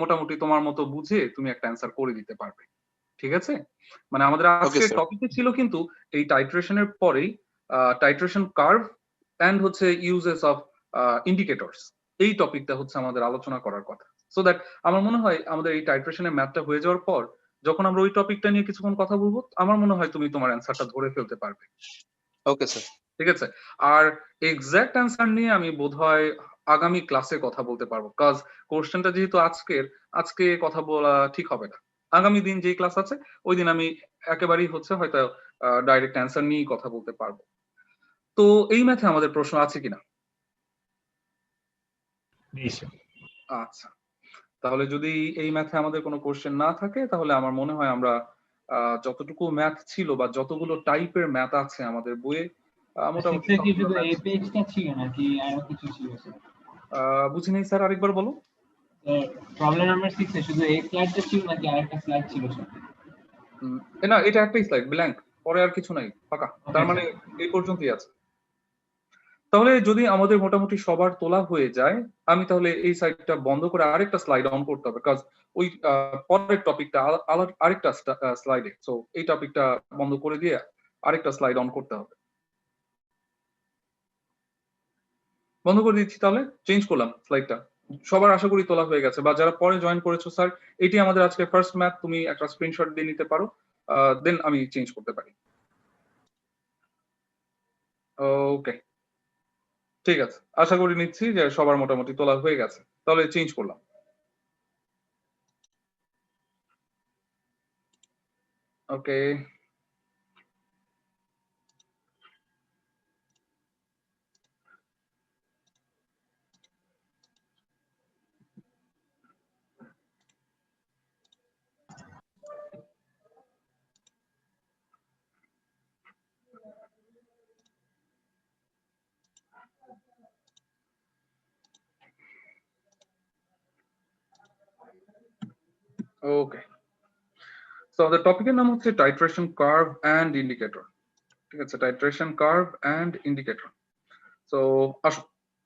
মোটামুটি তোমার মতো বুঝে তুমি একটা অ্যান্সার করে দিতে পারবে। ঠিক আছে? মানে আমাদের ওকে আজকের স্যার। টপিকে ছিল কিন্তু এই টাইট্রেশনের পরেই টাইট্রেশন কার্ভ অ্যান্ড হচ্ছে ইউজেস অফ ইন্ডিকেটরস, এই টপিকটা হচ্ছে আমাদের আলোচনা করার কথা। সো দ্যাট আমার মনে হয় আমাদের এই টাইট্রেশনের ম্যাথটা হয়ে যাওয়ার পর যখন আমরা ওই টপিকটা নিয়ে কিছুক্ষণ কথা বলবো, আমার মনে হয় তুমি তোমার অ্যান্সারটা ধরে ফেলতে পারবে। Okay sir. ঠিক আছে? আর এক্সাক্ট অ্যান্সার নিয়ে আমি বোধহয় আগামী ক্লাসে কথা বলতে পারবো, কাজ কোশ্চেনটা যেহেতু আজকে কথা বলা ঠিক হবে না। আগামী দিন যেই ক্লাস আছে ওই দিন আমি একেবারেই হচ্ছে হয়তো ডাইরেক্ট অ্যান্সার নিয়েই কথা বলতে পারবো। তো এই ম্যাথে আমাদের প্রশ্ন আছে কিনা? আচ্ছা, তাহলে যদি এই ম্যাথে আমাদের কোনো কোশ্চেন না থাকে তাহলে আমার মনে হয় আমরা যতটুকু ম্যাথ ছিল বা যতগুলো টাইপের ম্যাথ আছে আমাদের বইয়ে মোটামুটি কি সবগুলো শুধু ম্যাথ। এই পেজটা ছিল নাকি আরো কিছু ছিল স্যার? বুঝি নাই স্যার, আরেকবার বলো। প্রবলেম নাম্বার 6 এ শুধু এই স্লাইডটা ছিল নাকি আরেকটা স্লাইড ছিল স্যার? না, এটা একটাই স্লাইড, ব্ল্যাঙ্ক, পরে আর কিছু নাই, ফাঁকা। তার মানে এই পর্যন্তই আছে। তাহলে যদি আমাদের মোটামুটি সবার তোলা হয়ে যায়, আমি তাহলে এই সাইডটা বন্ধ করে আরেকটা স্লাইড অন করতে হবে, কাজ ওই পরের টপিকটা আরেকটা স্লাইডে, সো এই টপিকটা বন্ধ করে দিয়ে আরেকটা স্লাইড অন করতে হবে। বন্ধ করে দিচ্ছি, তাহলে চেঞ্জ করলাম স্লাইডটা। সবার আশা করি তোলা হয়ে গেছে, বা যারা পরে জয়েন করেছো স্যার, এটি আমাদের আজকে ফার্স্ট ম্যাথ, তুমি একটা স্ক্রিনশট দিয়ে নিতে পারো, দেন আমি চেঞ্জ করতে পারি। ওকে, ঠিক আছে, আশা করি নিচ্ছি যে সবার মোটামুটি তোলা হয়ে গেছে, তাহলে চেঞ্জ করলাম। ওকে, ওকে, সো আমাদের টপিকের নাম হচ্ছে টাইট্রেশন কার্ভ অ্যান্ড ইন্ডিকেটর। ঠিক আছে, titration curve and indicator. So আসো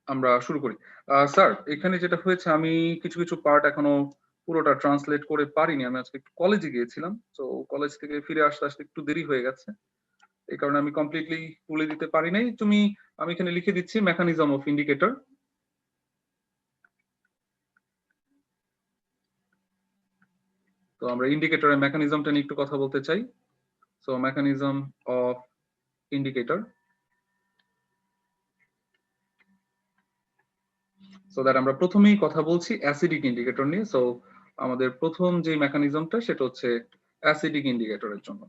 আমরা শুরু করি। স্যার, এখানে যেটা হয়েছে, আমি কিছু কিছু পার্ট এখনো পুরোটা ট্রান্সলেট করে পারিনি, আমি আজকে একটু কলেজে গিয়েছিলাম, তো কলেজ থেকে ফিরে আসতে আসতে একটু দেরি হয়ে গেছে, এই কারণে আমি কমপ্লিটলি তুলে দিতে পারি নাই। আমি এখানে লিখে দিচ্ছি মেকানিজম অফ ইন্ডিকেটর। তো আমরা ইন্ডিকেটরের মেকানিজমটা নিয়ে একটু কথা বলতে চাই। So mechanism of indicator, so that আমরা প্রথমেই কথা বলছি অ্যাসিডিক ইন্ডিকেটর নিয়ে। সো আমাদের প্রথম যে মেকানিজমটা সেটা হচ্ছে অ্যাসিডিক ইন্ডিকেটরের জন্য,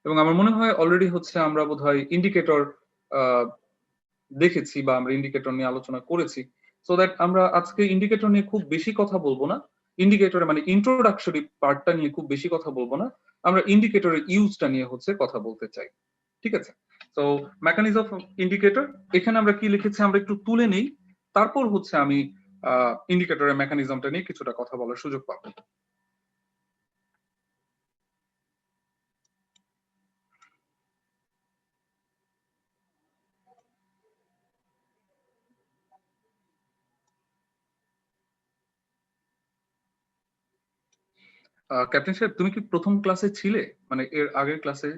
এবং আমার মনে হয় অলরেডি হচ্ছে আমরা বোধহয় ইন্ডিকেটর দেখেছি বা আমরা ইন্ডিকেটর নিয়ে আলোচনা করেছি। সো দ্যাট আমরা আজকে ইন্ডিকেটর নিয়ে খুব বেশি কথা বলবো না, ইন্ডিকেটরের মানে ইন্ট্রোডাকশনারি পার্টটা নিয়ে খুব বেশি কথা বলবো না, আমরা ইন্ডিকেটরের ইউজটা নিয়ে হচ্ছে কথা বলতে চাই। ঠিক আছে, তো মেকানিজম অফ ইন্ডিকেটর, এখানে আমরা কি লিখেছি আমরা একটু তুলে নেই, তারপর হচ্ছে আমি ইন্ডিকেটরের মেকানিজমটা নিয়ে কিছুটা কথা বলার সুযোগ পাবো। ক্যাপ্টেন সাহেব, তুমি কি প্রথম ক্লাসে ছিলে, মানে এর আগের ক্লাসে?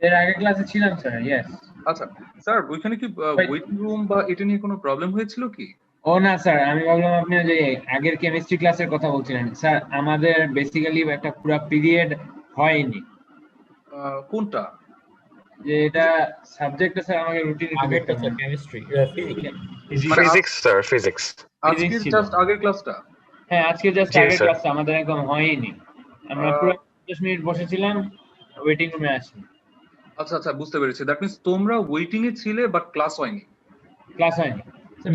এর আগের ক্লাসে ছিলাম স্যার, ইয়েস। আচ্ছা স্যার, ওইখানে কি ওয়েটিং রুম বা এটা নিয়ে কোনো প্রবলেম হয়েছিল কি? ও না স্যার, আমি ভাবলাম আপনি যে আগের কেমিস্ট্রি ক্লাসের কথা বলছিলেন। স্যার আমাদের বেসিক্যালি একটা পুরো পিরিয়ড হয়নি। কোনটা? যে এটা সাবজেক্টটা স্যার আমাকে রুটিন একটু দেখতে হবে। কেমিস্ট্রি, মানে ফিজিক্স স্যার, ফিজিক্স। আজকের জাস্ট আগের ক্লাসটা? হ্যাঁ, আজকে জাস্ট জি, আগের স্যার। ক্লাসটা আমাদের একদম হয়নি। আমরা পুরো 10 মিনিট বসেছিলাম, ওয়েটিং রুমে আসি। আচ্ছা আচ্ছা, বুঝতে পেরেছি। দ্যাট মিন্স তোমরা ওয়েটিং এ ছিলে বাট ক্লাস হয়নি। ক্লাস হয়নি।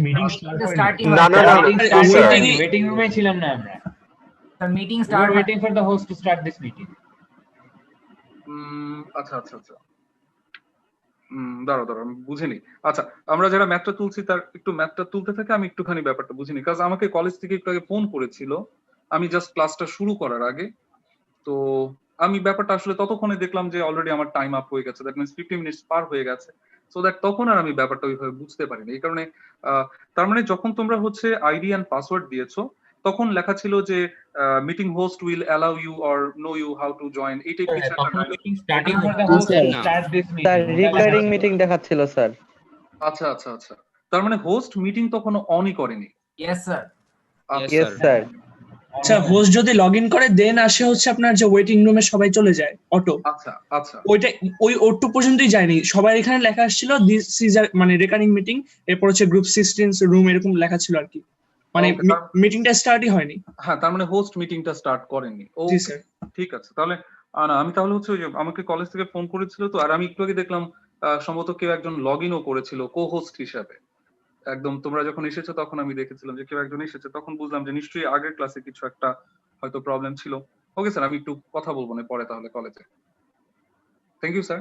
মিটিং স্টার্টিং না, না, না, স্যার। ওয়েটিং রুমে ছিলাম না আমরা। Meeting We start were waiting for the host to start this meeting. আচ্ছা আচ্ছা আচ্ছা, দাঁড়াও দাঁড়াও, আমি বুঝিনি। আচ্ছা, আমরা যারা ম্যাথটা তুলছি তার একটু ম্যাথটা তুলতে থাকে, আমি একটুখানি ব্যাপারটা বুঝিনি, কাজ আমাকে কলেজ থেকে একটু আগে ফোন করেছিল আমি জাস্ট ক্লাসটা শুরু করার আগে। তো আমি ব্যাপারটা আসলে ততক্ষণে দেখলাম যে অলরেডি আমার টাইম আপ হয়ে গেছে, দ্যাট মিন্স 50 মিনিটস পার হয়ে গেছে। সো দ্যাট তখন আর আমি ব্যাপারটা ওইভাবে বুঝতে পারিনি। এই কারণে তার মানে যখন তোমরা হচ্ছে আইডি অ্যান্ড পাসওয়ার্ড দিয়েছো তখন লেখা ছিল যে meeting host will allow you or no you how to join, এইটাই কিছু একটা তখন dialogue। মিটিং স্টার্টিং এখানে হতে host- হোস্ট না। Start this sir meeting recurring meeting দেখাচ্ছিল স্যার। আচ্ছা আচ্ছা আচ্ছা, তার মানে হোস্ট মিটিং তখন অনই করেনি। Yes, sir. আচ্ছা, ইয়েস স্যার। আচ্ছা হোস্ট যদি লগ ইন করে দেন আসে হচ্ছে আপনার যে ওয়েটিং রুমে সবাই চলে যায় অটো, আচ্ছা আচ্ছা ওইটা ওই ওটু পর্যন্তই যায়নি, সবাই এখানে লেখা আসছিল দিস ইজ মানে রেকারিং মিটিং, এরপর হচ্ছে গ্রুপ 16 রুম এরকম লেখা ছিল আর কি, মানে Okay, তার- মিটিংটা স্টার্টই হয়নি। হ্যাঁ তার মানে হোস্ট মিটিংটা স্টার্ট করেনি। ও জি স্যার। ঠিক আছে, তাহলে না আমি তাহলে হচ্ছে ওই যে আমাকে কলেজ থেকে ফোন করেছিল তো, আর আমি একটু আগে দেখলাম সম্ভবত কেউ একজন লগ ইনও করেছিল কো হোস্ট হিসাবে। একদম তোমরা যখন এসেছো তখন আমি দেখেছিলাম যে কেউ একজন এসেছে, তখন বুঝলাম যে নিশ্চয়ই আগের ক্লাসে কিছু একটা হয়তো প্রবলেম ছিল। ওকে স্যার, আমি একটু কথা বলবো না পরে তাহলে কলেজে। Thank you sir.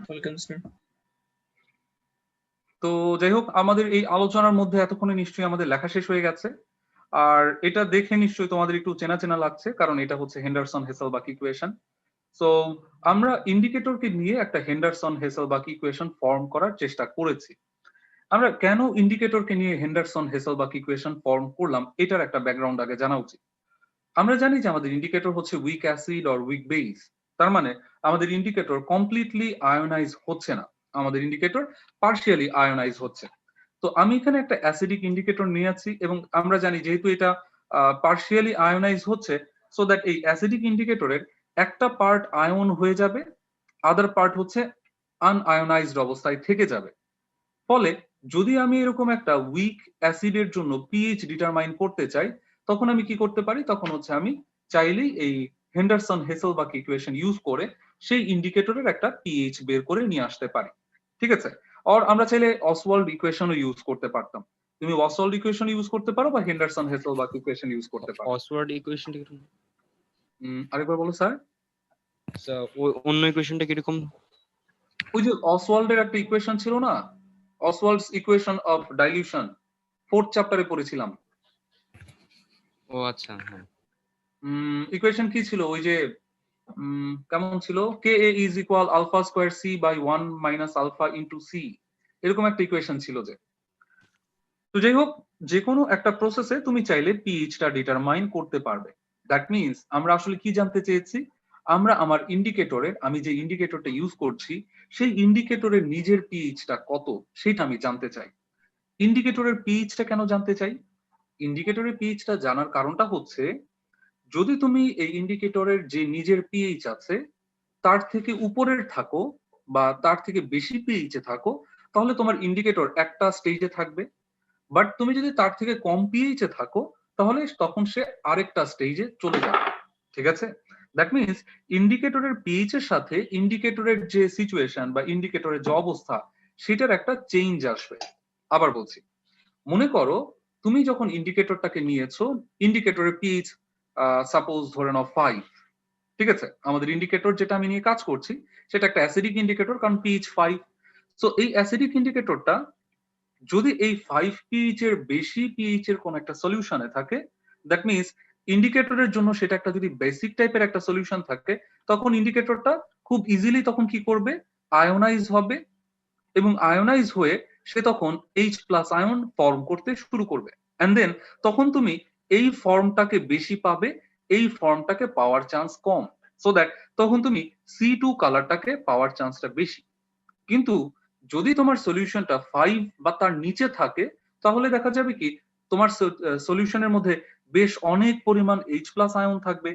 Welcome sir. তো যাই হোক, আমাদের এই আলোচনার মধ্যে এতক্ষণে নিশ্চয়ই আমাদের লেখা শেষ হয়ে গেছে, আর এটা দেখে নিশ্চয়ই তোমাদের একটু চেনা চেনা লাগছে, কারণ এটা হচ্ছে হেন্ডারসন হেসেলবাক ইকুয়েশন। সো আমরা ইন্ডিকেটরকে নিয়ে একটা হেন্ডারসন হেসেলবাক ইকুয়েশন ফর্ম করার চেষ্টা করেছি। আমরা কেন ইন্ডিকেটরকে নিয়ে হেন্ডারসন হেসেলবাক ইকুয়েশন ফর্ম করলাম এটার একটা ব্যাকগ্রাউন্ড আগে জানা উচিত। আমরা জানি যে আমাদের ইন্ডিকেটর হচ্ছে weak acid or weak base, তার মানে আমাদের ইন্ডিকেটর কমপ্লিটলি আয়োনাইজ হচ্ছে না, আমাদের ইন্ডিকেটর পার্শিয়ালি আয়োনাইজ হচ্ছে। তো আমি এখানে একটা অ্যাসিডিক ইন্ডিকেটর নিয়ে আছি এবং আমরা জানি যেহেতু এটা পার্শিয়ালি আয়োনাইজ হচ্ছে, সো দ্যাট এই অ্যাসিডিক ইন্ডিকেটরের একটা পার্ট আয়ন হয়ে যাবে, আদার পার্ট হচ্ছে আনআয়োনাইজড অবস্থায় থেকে যাবে। ফলে যদি আমি এরকম একটা উইক অ্যাসিডের জন্য পিএইচ ডিটারমাইন করতে চাই, তখন আমি কি করতে পারি, তখন হচ্ছে আমি চাইলেই এই হেন্ডারসন হেসেলবাক ইকুয়েশন ইউজ করে সেই ইন্ডিকেটরের একটা পিএইচ বের করে নিয়ে আসতে পারি। ঠিক আছে, আর আমরা চাইলে অসওয়াল্ড ইকুয়েশনও ইউজ করতে পারতাম। তুমি অসওয়াল্ড ইকুয়েশন ইউজ করতে পারো বা হেন্ডারসন হেসেলবাক ইকুয়েশন ইউজ করতে পারো। অসওয়ার্ড ইকুয়েশনটা কিরকম? আরেকবার বলো স্যার। অন্য ইকুয়েশনটা কিরকম? ওই যে অসওয়াল্ডের একটা ইকুয়েশন ছিল না, Oswald's equation of dilution, 4th চ্যাপ্টারে পড়েছিলাম। ও আচ্ছা, হ্যাঁ। ইকুয়েশন কি ছিল ওই যে কেমন ছিল, K a is equal alpha square c by 1 minus alpha into c, এরকম একটা ইকুয়েশন ছিল যে। তো যাই হোক, যে কোনো একটা প্রসেসে তুমি চাইলে পিএইচটা ডিটারমাইন করতে পারবে। দ্যাট মিন্স আমরা আসলে কি জানতে চেয়েছি, আমরা আমার ইন্ডিকেটরের, আমি যে ইন্ডিকেটরটা ইউজ করছি সেই ইন্ডিকেটরের নিজের পিএইচটা কত সেটা আমি জানতে চাই। ইন্ডিকেটরের পিএইচটা কেন জানতে চাই? ইন্ডিকেটরের পিএইচটা জানার কারণটা হচ্ছে, যদি তুমি এই ইন্ডিকেটরের যে নিজের পিএইচ আছে তার থেকে উপরের থাকো বা তার থেকে বেশি পিএইচে থাকো, তাহলে তোমার ইন্ডিকেটর একটা স্টেজে থাকবে। বাট তুমি যদি তার থেকে কম পিএইচে থাকো তাহলে তখন সে আরেকটা স্টেজে চলে যাবে। ঠিক আছে, দ্যাট মিনস ইন্ডিকেটরের পিএইচ এর সাথে ইন্ডিকেটরের যে সিচুয়েশন বা ইন্ডিকেটরের যে অবস্থা সেটার একটা চেঞ্জ আসবে। আবার বলছি, মনে করো তুমি যখন ইন্ডিকেটরটাকে নিয়েছো, ইন্ডিকেটরের পিএইচ সাপোজ ধরে নাও 5। ঠিক আছে, আমাদের ইন্ডিকেটর যেটা আমি নিয়ে কাজ করছি সেটা একটা অ্যাসিডিক ইন্ডিকেটর, কারণ পিএইচ 5। সো এই অ্যাসিডিক ইন্ডিকেটরটা যদি এই 5 পিএইচ এর বেশি পিএইচ এর কোন একটা সলিউশনে থাকে, দ্যাট মিনস ইন্ডিকেটরের জন্য সেটা একটা যদি বেসিক টাইপের একটা সলিউশন থাকে, তখন ইন্ডিকেটরটা খুব ইজিলি তখন কি করবে, আয়োনাইজ হবে, এবং আয়োনাইজ হয়ে সে তখন H প্লাস আয়ন ফর্ম করতে শুরু করবে। এন্ড দেন তখন তুমি এই ফর্মটাকে বেশি পাবে, এই ফর্মটাকে পাওয়ার চান্স কম, সো দ্যাট তখন তুমি C2 কালারটাকে পাওয়ার চান্সটা বেশি। কিন্তু যদি তোমার সলিউশনটা 5 বা তার নিচে থাকে, তাহলে দেখা যাবে কি তোমার সলিউশনের মধ্যে বেশ অনেক পরিমাণ H প্লাস আয়ন থাকবে,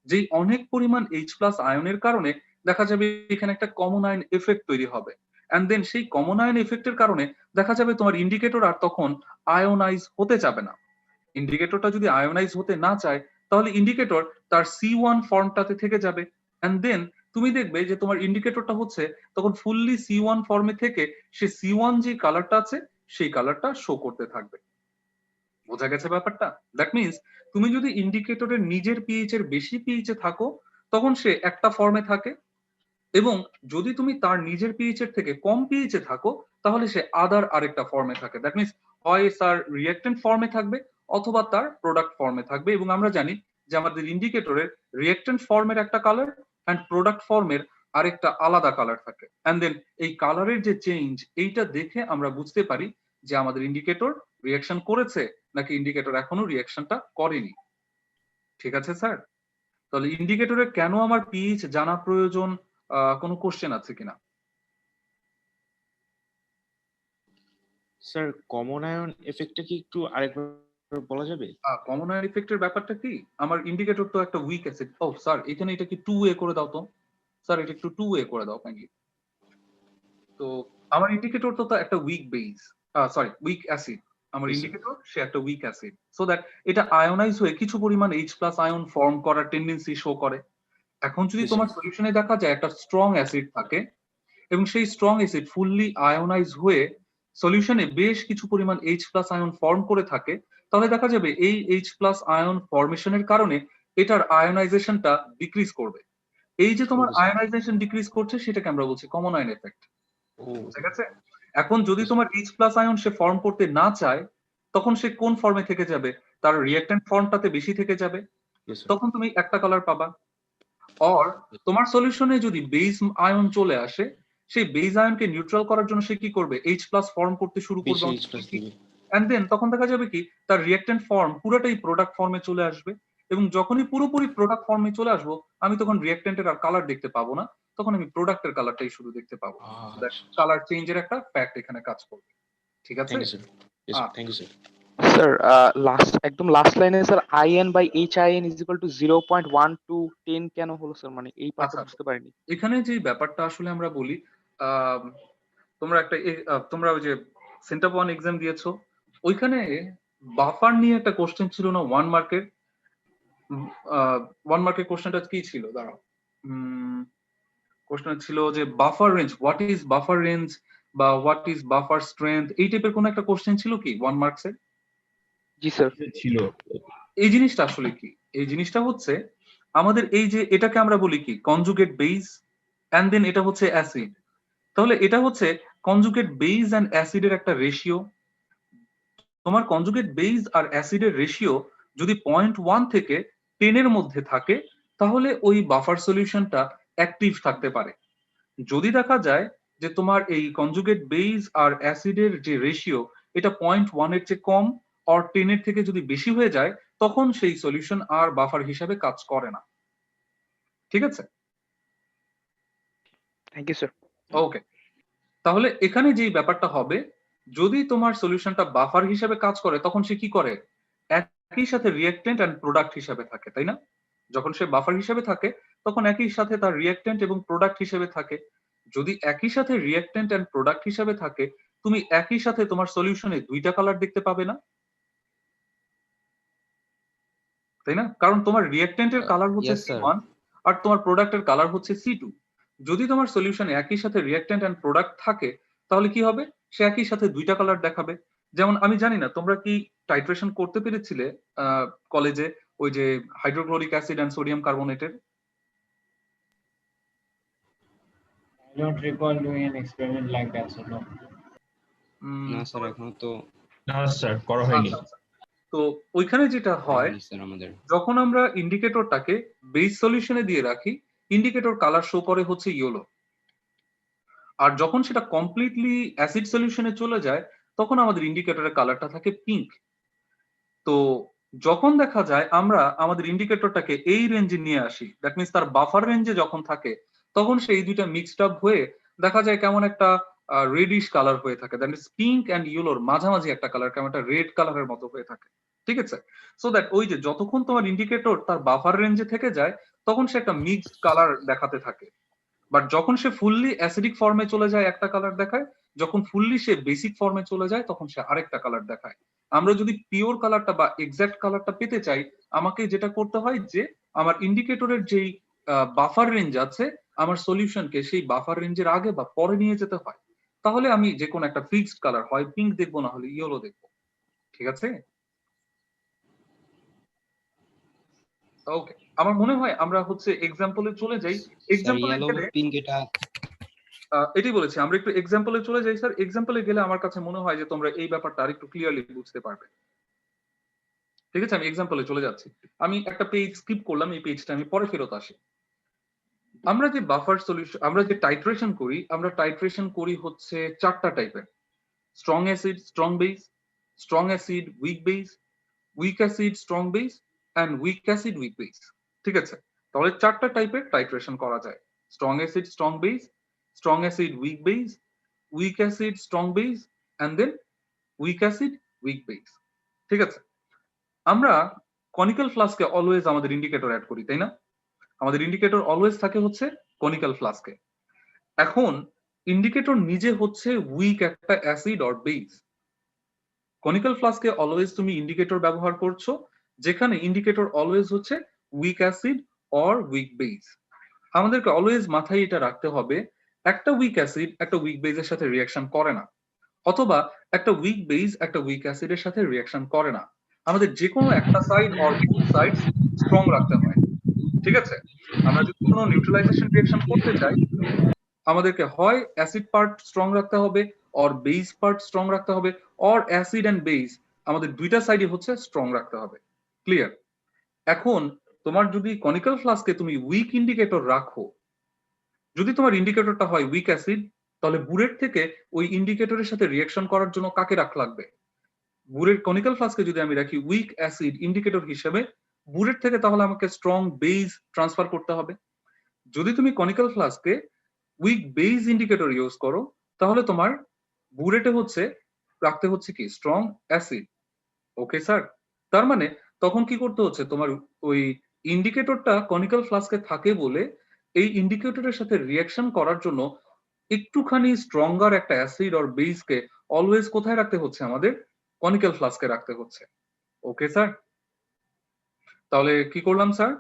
যেই অনেক পরিমাণ H প্লাস আয়নের কারণে দেখা যাবে এখানে একটা কমন আয়ন এফেক্ট তৈরি হবে। এন্ড দেন সেই কমন আয়ন এফেক্টের কারণে দেখা যাবে তোমার ইন্ডিকেটর আর তখন আয়োনাইজ হতে যাবে না। ইন্ডিকেটরটা যদি আয়োনাইজ হতে না চায় তাহলে ইন্ডিকেটর তার C1 ফর্মটাতে থেকে যাবে। এন্ড দেন তুমি দেখবে যে তোমার ইন্ডিকেটরটা হচ্ছে তখন ফুললি C1 ফর্মে থেকে সে C1 যে কালারটা আছে সেই কালারটা শো করতে থাকবে। বোঝা গেছে ব্যাপারটা? দ্যাট মিনস তুমি যদি ইন্ডিকেটরের নিজের পিএইচ এর বেশি পিএইচে থাকো তখন সে একটা ফর্মে থাকে, এবং যদি তুমি তার নিজের পিএইচ এর থেকে কম পিএইচে থাকো তাহলে সে আদার আরেকটা ফর্মে থাকে। দ্যাট মিনস হয় তার রিঅ্যাক্টেন্ট ফর্মে থাকবে অথবা তার প্রোডাক্ট ফর্মে থাকবে। এবং আমরা জানি যে আমাদের ইন্ডিকেটরের রিঅ্যাক্টেন্ট ফর্মের একটা কালার এন্ড প্রোডাক্ট ফর্মের আরেকটা আলাদা কালার থাকে, এন্ড দেন এই কালারের যে চেঞ্জ এইটা দেখে আমরা বুঝতে পারি যে আমাদের ইন্ডিকেটর রিয়াকশন করেছে নাকি ইন্ডিকেটর এখনো রিয়াকশনটা করেনি। ঠিক আছে স্যার? তাহলে ইন্ডিকেটরে কেন আমার পিএইচ জানা প্রয়োজন, কোনো কোশ্চেন আছে কিনা? স্যার কমন আয়ন এফেক্টটা কি একটু আরেকবার বলা যাবে? কমন আয়ন ইফেক্টের ব্যাপারটা কি, আমার ইন্ডিকেটর তো একটা উইক অ্যাসিড। ও স্যার এখানে এটা কি 2A করে দাও তো, স্যার এটা একটু 2A করে দাও কাইন্ডলি। তো আমার ইন্ডিকেটর তো একটা week base, sorry week acid, আমার Yes, sir. ইন্ডিকেটর সে একটা উইক অ্যাসিড, সো দ্যাট এটা আয়োনাইজ হয়ে কিছু পরিমাণ H+ আয়ন ফর্ম করার টেন্ডেন্সি শো করে। এখন যদি Yes, তোমার sir. সলিউশনে দেখা যায় একটা স্ট্রং অ্যাসিড থাকে এবং সেই স্ট্রং অ্যাসিড ফুললি আয়োনাইজ হয়ে সলিউশনে বেশ কিছু পরিমাণ H+ আয়ন ফর্ম করে থাকে, তাহলে দেখা যাবে এই H+ আয়ন ফর্মেশনের কারণে এটার আয়োনাইজেশনটা ডিক্রিজ করবে। এই যে তোমার Okay, sir. আয়োনাইজেশন ডিক্রিজ করছে সেটাকে আমরা বলছি কমন আয়ন এফেক্ট। Oh, ঠিক আছে? এখন যদি Yes, তোমার H+ আয়ন সে ফর্ম করতে না চায়, তখন সে কোন ফর্মে থেকে যাবে? তার রিঅ্যাক্ট্যান্ট ফর্মটাতে বেশি থেকে যাবে, yes, sir. তখন তুমি একটা কালার পাবা। অর তোমার সলিউশনে যদি বেস আয়ন চলে আসে, সেই বেস আয়নকে নিউট্রাল করার জন্য সে কি করবে? H+ ফর্ম করতে শুরু করবে বেশি H+ দিবে। এন্ড দেন তখন দেখা যাবে কি তার রিঅ্যাক্ট্যান্ট ফর্ম পুরোটাই প্রোডাক্ট ফর্মে চলে আসবে, এবং যখনই পুরোপুরি প্রোডাক্ট ফর্মে চলে আসবো আমি তখন রিঅ্যাক্ট্যান্টের আর কালার দেখতে পাবো না, তখন আমি প্রোডাক্টের কালারটাই শুধু দেখতে পাবো। কালার চেঞ্জের একটা ফ্যাক্ট এখানে কাজ করবে। ঠিক আছে? Thank you sir. Yes, sir. Thank you, sir. Sir একদম লাস্ট লাইনে sir IN by HIN is equal to 0.1210 কেন হলো স্যার, মানে এই পার্টটা আচ্ছা, বুঝতে পারিনি। এখানে যে ব্যাপারটা আসলে আমরা বলি, আহ, তোমরা একটা তোমরা ওই যে সেন্টার 1 এক্সাম দিয়েছো, ওইখানে বাফার নিয়ে একটা কোশ্চেন ছিল না 1 মার্কের? 1 মার্কের কোশ্চেনটা কি ছিল, দাঁড়াও, কোশ্চেন ছিল যে buffer range, what is buffer range বা হোয়াট ইজ বাফার স্ট্রেংথ, এই টাইপের কোন একটা কোশ্চেন ছিল কি 1 মার্কসের? জি স্যার। ছিল। এই জিনিসটা আসলে কি? এই জিনিসটা হচ্ছে আমাদের এই যে এটাকে আমরা বলি কি কনজুগেট বেস, এন্ড দেন এটা হচ্ছে অ্যাসিড। তাহলে এটা হচ্ছে কনজুগেট বেস এন্ড অ্যাসিডের একটা রেশিও। তোমার কনজুগেট বেস আর অ্যাসিডের রেশিও যদি 0.1 থেকে 10 এর মধ্যে থাকে, তাহলে ওই বাফার সলিউশনটা অ্যাক্টিভ থাকতে পারে। যদি দেখা যায় যে তোমার এই কনজুগেট বেস আর অ্যাসিডের যে রেশিও এটা 0.1 এর চেয়ে কম আর 10 এর থেকে যদি বেশি হয়ে যায়, তখন সেই সলিউশন আর বাফার হিসাবে কাজ করে না। ঠিক আছে? Thank you sir. ওকে, তাহলে এখানে যেই ব্যাপারটা হবে, যদি তোমার সলিউশনটা বাফার হিসাবে কাজ করে তখন সে কি করে? একই সাথে রিঅ্যাক্ট্যান্ট এন্ড প্রোডাক্ট হিসাবে থাকে, তাই না? যখন সে বাফার হিসাবে থাকে তখন একই সাথে তার রিঅ্যাক্ট্যান্ট এবং প্রোডাক্ট হিসেবে থাকে। যদি একই সাথে রিঅ্যাক্ট্যান্ট এন্ড প্রোডাক্ট হিসাবে থাকে, তুমি একই সাথে তোমার সলিউশনে দুইটা কালার দেখতে পাবে না, তাই না? কারণ তোমার রিঅ্যাক্ট্যান্টের কালার হচ্ছে Yes, sir. C1 আর তোমার প্রোডাক্টের কালার হচ্ছে C2। যদি তোমার সলিউশনে একই সাথে রিঅ্যাক্ট্যান্ট এন্ড প্রোডাক্ট থাকে, তাহলে কি হবে? সে একই সাথে দুইটা কালার দেখাবে। যেমন আমি জানি না তোমরা কি টাইট্রেশন করতে পেরেছিলে কলেজে, ওই যে হাইড্রোক্লোরিক অ্যাসিড এন্ড সোডিয়াম কার্বনেটের? I don't recall doing an experiment like that, so no. না স্যার এখনো তো না স্যার করা হয়নি। আচ্ছা, আচ্ছা। তো ওইখানে যেটা হয়, হয়নি স্যার আমাদের। যখন আমরা ইন্ডিকেটরটাকে বেস সলিউশনে দিয়ে রাখি, ইন্ডিকেটর কালার শো করে হচ্ছে ইয়েলো। আর যখন সেটা কমপ্লিটলি অ্যাসিড সলিউশনে চলে যায়, তখন আমাদের ইন্ডিকেটরের কালারটা থাকে পিঙ্ক। তো যখন দেখা যায় আমরা আমাদের ইন্ডিকেটরটাকে এই রেঞ্জে নিয়ে আসি, দ্যাট মিনস তার বাফার রেঞ্জে যখন থাকে, তখন সেই দুইটা মিক্সড আপ হয়ে দেখা যায় কেমন একটা রেডিশ কালার হয়ে থাকে, দ্যাট মিনস পিঙ্ক এন্ড ইয়েলোর মাঝামাঝি একটা কালার, কেমন একটা রেড কালারের মতো হয়ে থাকে। ঠিক আছে? সো দ্যাট ওই যে যতক্ষণ তোমার ইন্ডিকেটর তার বাফার রেঞ্জে থেকে যায়, তখন সে একটা মিক্সড কালার দেখাতে থাকে। বাট যখন সে ফুললি অ্যাসিডিক ফর্মে চলে যায় একটা কালার দেখায়, যখন ফুললি সে বেসিক ফর্মে চলে যায় তখন সে আরেকটা কালার দেখায়। আমরা যদি পিওর কালারটা বা এক্সাক্ট কালারটা পেতে চাই, আমাকে যেটা করতে হয় যে আমার ইন্ডিকেটরের যেই বাফার রেঞ্জ আছে, আমার সলিউশনকে সেই বাফার রেঞ্জের আগে বা পরে নিয়ে যেতে হয়। তাহলে আমি যে কোনো একটা ফিক্সড কালার, হয় পিঙ্ক দেখবো না হলে ইয়েলো দেখবো। ঠিক আছে? ওকে, আমার মনে হয় আমরা হচ্ছে এক্সাম্পলে চলে যাই। স্যার এক্সাম্পলে ইয়েলো গেলে পিঙ্ক এটা এটাই বলেছি, আমরা একটু এক্সাম্পলে চলে যাই স্যার। এক্সাম্পলে গেলে আমার কাছে মনে হয় যে তোমরা এই ব্যাপারটা আরেকটু ক্লিয়ারলি বুঝতে পারবে। ঠিক আছে, আমি এক্সাম্পলে চলে যাচ্ছি। আমি একটা পেজ স্কিপ করলাম, এই পেজটা আমি পরে ফেরত আসি। আমরা যে বাফার সলিউশন, আমরা যে টাইট্রেশন করি, আমরা টাইট্রেশন করি হচ্ছে 4টা টাইপের: strong acid, strong base, strong acid, weak base, weak acid, strong base, and weak acid, weak base. ঠিক আছে, তাহলে 4টা টাইপের টাইট্রেশন করা যায়: strong acid, strong base, strong acid, weak base, weak acid, strong base, and then weak acid, weak base. ঠিক আছে, আমরা কনিক্যাল ফ্লাস্কে অলওয়েজ আমাদের ইন্ডিকেটর অ্যাড করি, তাই না? আমাদের ইন্ডিকেটর অলওয়েজ থাকে হচ্ছে কনিক্যাল ফ্লাস্কে। এখন ইন্ডিকেটর নিজে হচ্ছে উইক একটা অ্যাসিড অর বেস। কনিক্যাল ফ্লাস্কে অলওয়েজ তুমি ইন্ডিকেটর ব্যবহার করছো, যেখানে ইন্ডিকেটর অলওয়েজ হচ্ছে weak acid or weak base. আমাদেরকে অলওয়েজ মাথায় এটা রাখতে হবে, একটা উইক অ্যাসিড একটা উইক বেসের সাথে রিয়াকশন করে না, অথবা একটা উইক বেস একটা উইক অ্যাসিডের সাথে রিয়াকশন করে না। আমাদের যে কোনো একটা side or both side strong রাখতে হয়। ঠিক আছে, আমরা যদি কোনো নিউট্রালাইজেশন রিয়াকশন করতে চাই, আমাদেরকে হয় অ্যাসিড পার্ট স্ট্রং রাখতে হবে, অর বেস পার্ট স্ট্রং রাখতে হবে, অর অ্যাসিড অ্যান্ড বেস আমাদের দুইটা সাইডই হচ্ছে স্ট্রং রাখতে হবে। ক্লিয়ার? এখন তোমার যদি কনিক্যাল ফ্লাস্কে তুমি উইক ইন্ডিকেটর রাখো, যদি তোমার ইন্ডিকেটরটা হয় উইক অ্যাসিড, তাহলে বুরেট থেকে ওই ইন্ডিকেটরের সাথে রিয়াকশন করার জন্য কাকে রাখা লাগবে? বুরেট কনিক্যাল ফ্লাস্কে যদি আমি রাখি উইক অ্যাসিড ইন্ডিকেটর হিসেবে, বুরেট থেকে তাহলে আমাকে স্ট্রং বেস ট্রান্সফার করতে হবে। যদি তুমি কনিক্যাল ফ্লাস্কে উইক বেস ইন্ডিকেটর ইউজ করো, তাহলে তোমার বুরেটে হচ্ছে রাখতে হচ্ছে কি স্ট্রং অ্যাসিড। ওকে স্যার, তার মানে তখন কি করতে হচ্ছে, তোমার ওই ইন্ডিকেটরটা কনিক্যাল ফ্লাস্কে থাকে বলে এই ইন্ডিকেটরের সাথে রিয়াকশন করার জন্য একটুখানি স্ট্রঙ্গার একটা অ্যাসিড অর বেসকে অলওয়েজ কোথায় রাখতে হচ্ছে? আমাদের কনিক্যাল ফ্লাস্কে রাখতে হচ্ছে। ওকে স্যার, তাহলে কি করলাম স্যার?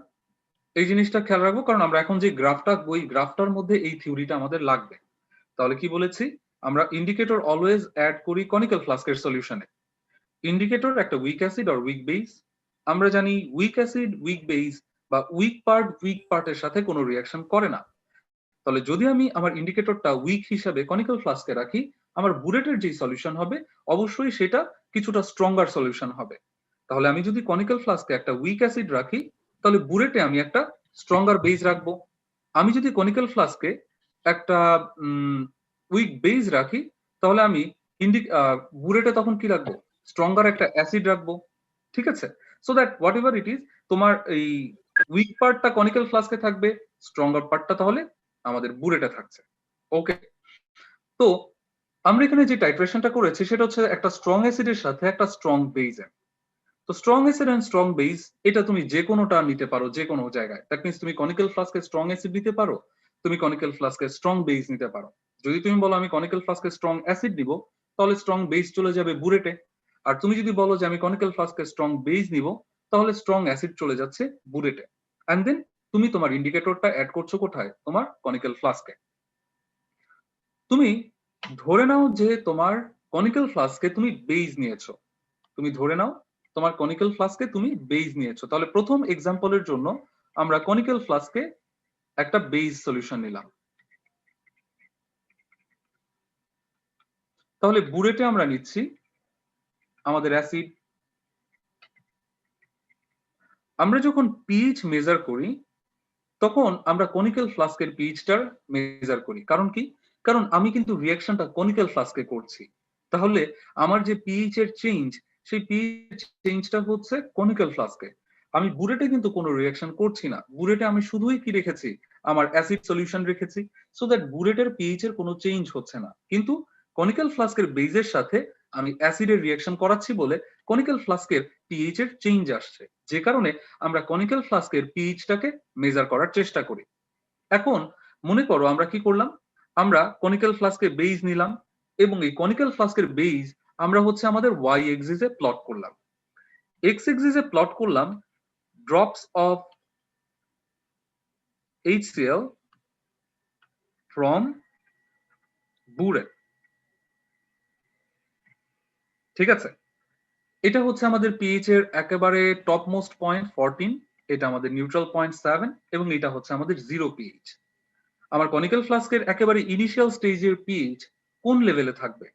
এই জিনিসটা খেয়াল রাখবো, কারণ আমরা এখন যে গ্রাফটা ওই গ্রাফটার মধ্যে এই থিওরিটা আমাদের লাগবে। তাহলে কি বলেছি, আমরা ইন্ডিকেটর অলওয়েজ অ্যাড করি কনিক্যাল ফ্লাস্কের সলিউশনে। ইন্ডিকেটর একটা week acid or weak base. আমরা জানি উইক অ্যাসিড উইক বেস বা উইক পার্টের সাথে কোনো রিয়াকশন করে না। তাহলে যদি আমি আমার ইন্ডিকেটরটা উইক হিসাবে কনিক্যাল ফ্লাস্কে রাখি, আমার বুলেটের যে সলিউশন হবে অবশ্যই সেটা কিছুটা স্ট্রঙ্গার সলিউশন হবে। তাহলে আমি যদি কনিক্যাল ফ্লাস্কে একটা উইক অ্যাসিড রাখি, তাহলে বুলেটে আমি একটা স্ট্রঙ্গার বেস রাখবো। আমি যদি কনিক্যাল ফ্লাস্কে একটা উইক বেস রাখি, তাহলে আমি বুলেটে তখন কি রাখবো? স্ট্রঙ্গার একটা অ্যাসিড রাখবো। ঠিক আছে, so that what ever it is, তোমার এই উইক পার্টটা কনিক্যাল ফ্লাস্কে থাকবে, স্ট্রঙ্গার পার্টটা তাহলে আমাদের বুলেটে থাকছে। ওকে, তো আমরা এখানে যে টাইট্রেশনটা করেছি সেটা হচ্ছে একটা স্ট্রং অ্যাসিডের সাথে একটা স্ট্রং বেস। তো strong acid and strong base এটা তুমি যে কোনোটা নিতে পারো যে কোনো জায়গায়। দ্যাট মিন্স তুমি কনিক্যাল ফ্লাস্কে স্ট্রং অ্যাসিড নিতে পারো, তুমি কনিক্যাল ফ্লাস্কে স্ট্রং বেস নিতে পারো। যদি তুমি বলো আমি কনিক্যাল ফ্লাস্কে স্ট্রং অ্যাসিড নিব, তাহলে স্ট্রং বেস চলে যাবে বুলেটে। আর তুমি যদি বলো যে আমি কনিক্যাল ফ্লাস্কে স্ট্রং বেস নিব, তাহলে স্ট্রং অ্যাসিড চলে যাচ্ছে বুলেটে। এন্ড দেন তুমি তোমার ইন্ডিকেটরটা অ্যাড করছো কোথায়? তোমার কনিক্যাল ফ্লাস্কে। তুমি ধরে নাও যে তোমার কনিক্যাল ফ্লাস্কে তুমি বেস নিয়েছো, তুমি ধরে নাও তোমার কনিক্যাল ফ্লাস্কে তুমি বেস নিয়েছো। তাহলে প্রথম এক্সাম্পলের জন্য আমরা কনিক্যাল ফ্লাস্কে একটা বেস সলিউশন নিলাম। তাহলে বুলেটে আমরা নিচ্ছি আমাদের অ্যাসিড। আমরা যখন পিএইচ মেজার করি, তখন আমরা কনিক্যাল ফ্লাস্কের পিএইচটার মেজার করি। কারণ কি? কারণ আমি কিন্তু রিয়াকশনটা কনিক্যাল ফ্লাস্কে করছি। তাহলে আমার যে পিএইচ এর চেঞ্জ, সেই পিএইচ চেঞ্জটা হচ্ছে কনিক্যাল ফ্লাস্কে। আমি বুলেটে কিন্তু কোনো রিয়াকশন করছি না। বুলেটে আমি শুধুই কি রেখেছি? আমার অ্যাসিড সলিউশন রেখেছি, সো দ্যাট বুলেটের পিএইচ এর কোনো চেঞ্জ হচ্ছে না। কিন্তু কনিক্যাল ফ্লাস্কের বেজের সাথে আমি অ্যাসিডের রিয়াকশন করাচ্ছি বলে কনিক্যাল ফ্লাস্কের পিএইচ এর চেঞ্জ আসছে, যে কারণে আমরা কনিক্যাল ফ্লাস্কের পিএইচটাকে মেজার করার চেষ্টা করি। এখন মনে করো আমরা কি করলাম, আমরা কনিক্যাল ফ্লাস্কের বেস নিলাম এবং এই কনিক্যাল ফ্লাস্কের বেস আমরা হচ্ছে আমাদের ওয়াই এক্সিসে প্লট করলাম। এক্স এক্সিসে প্লট করলাম drops of HCl from bullet. ঠিক আছে, এটা হচ্ছে আমাদের পিএইচ এর একেবারে টপ মোস্ট পয়েন্ট 14, এটা আমাদের নিউট্রাল পয়েন্ট 7 এবং এটা হচ্ছে আমাদের 0 পিএইচ। আমার কনিক্যাল ফ্লাস্কের একেবারে ইনিশিয়াল স্টেজের পিএইচ কোন লেভেলে থাকবে?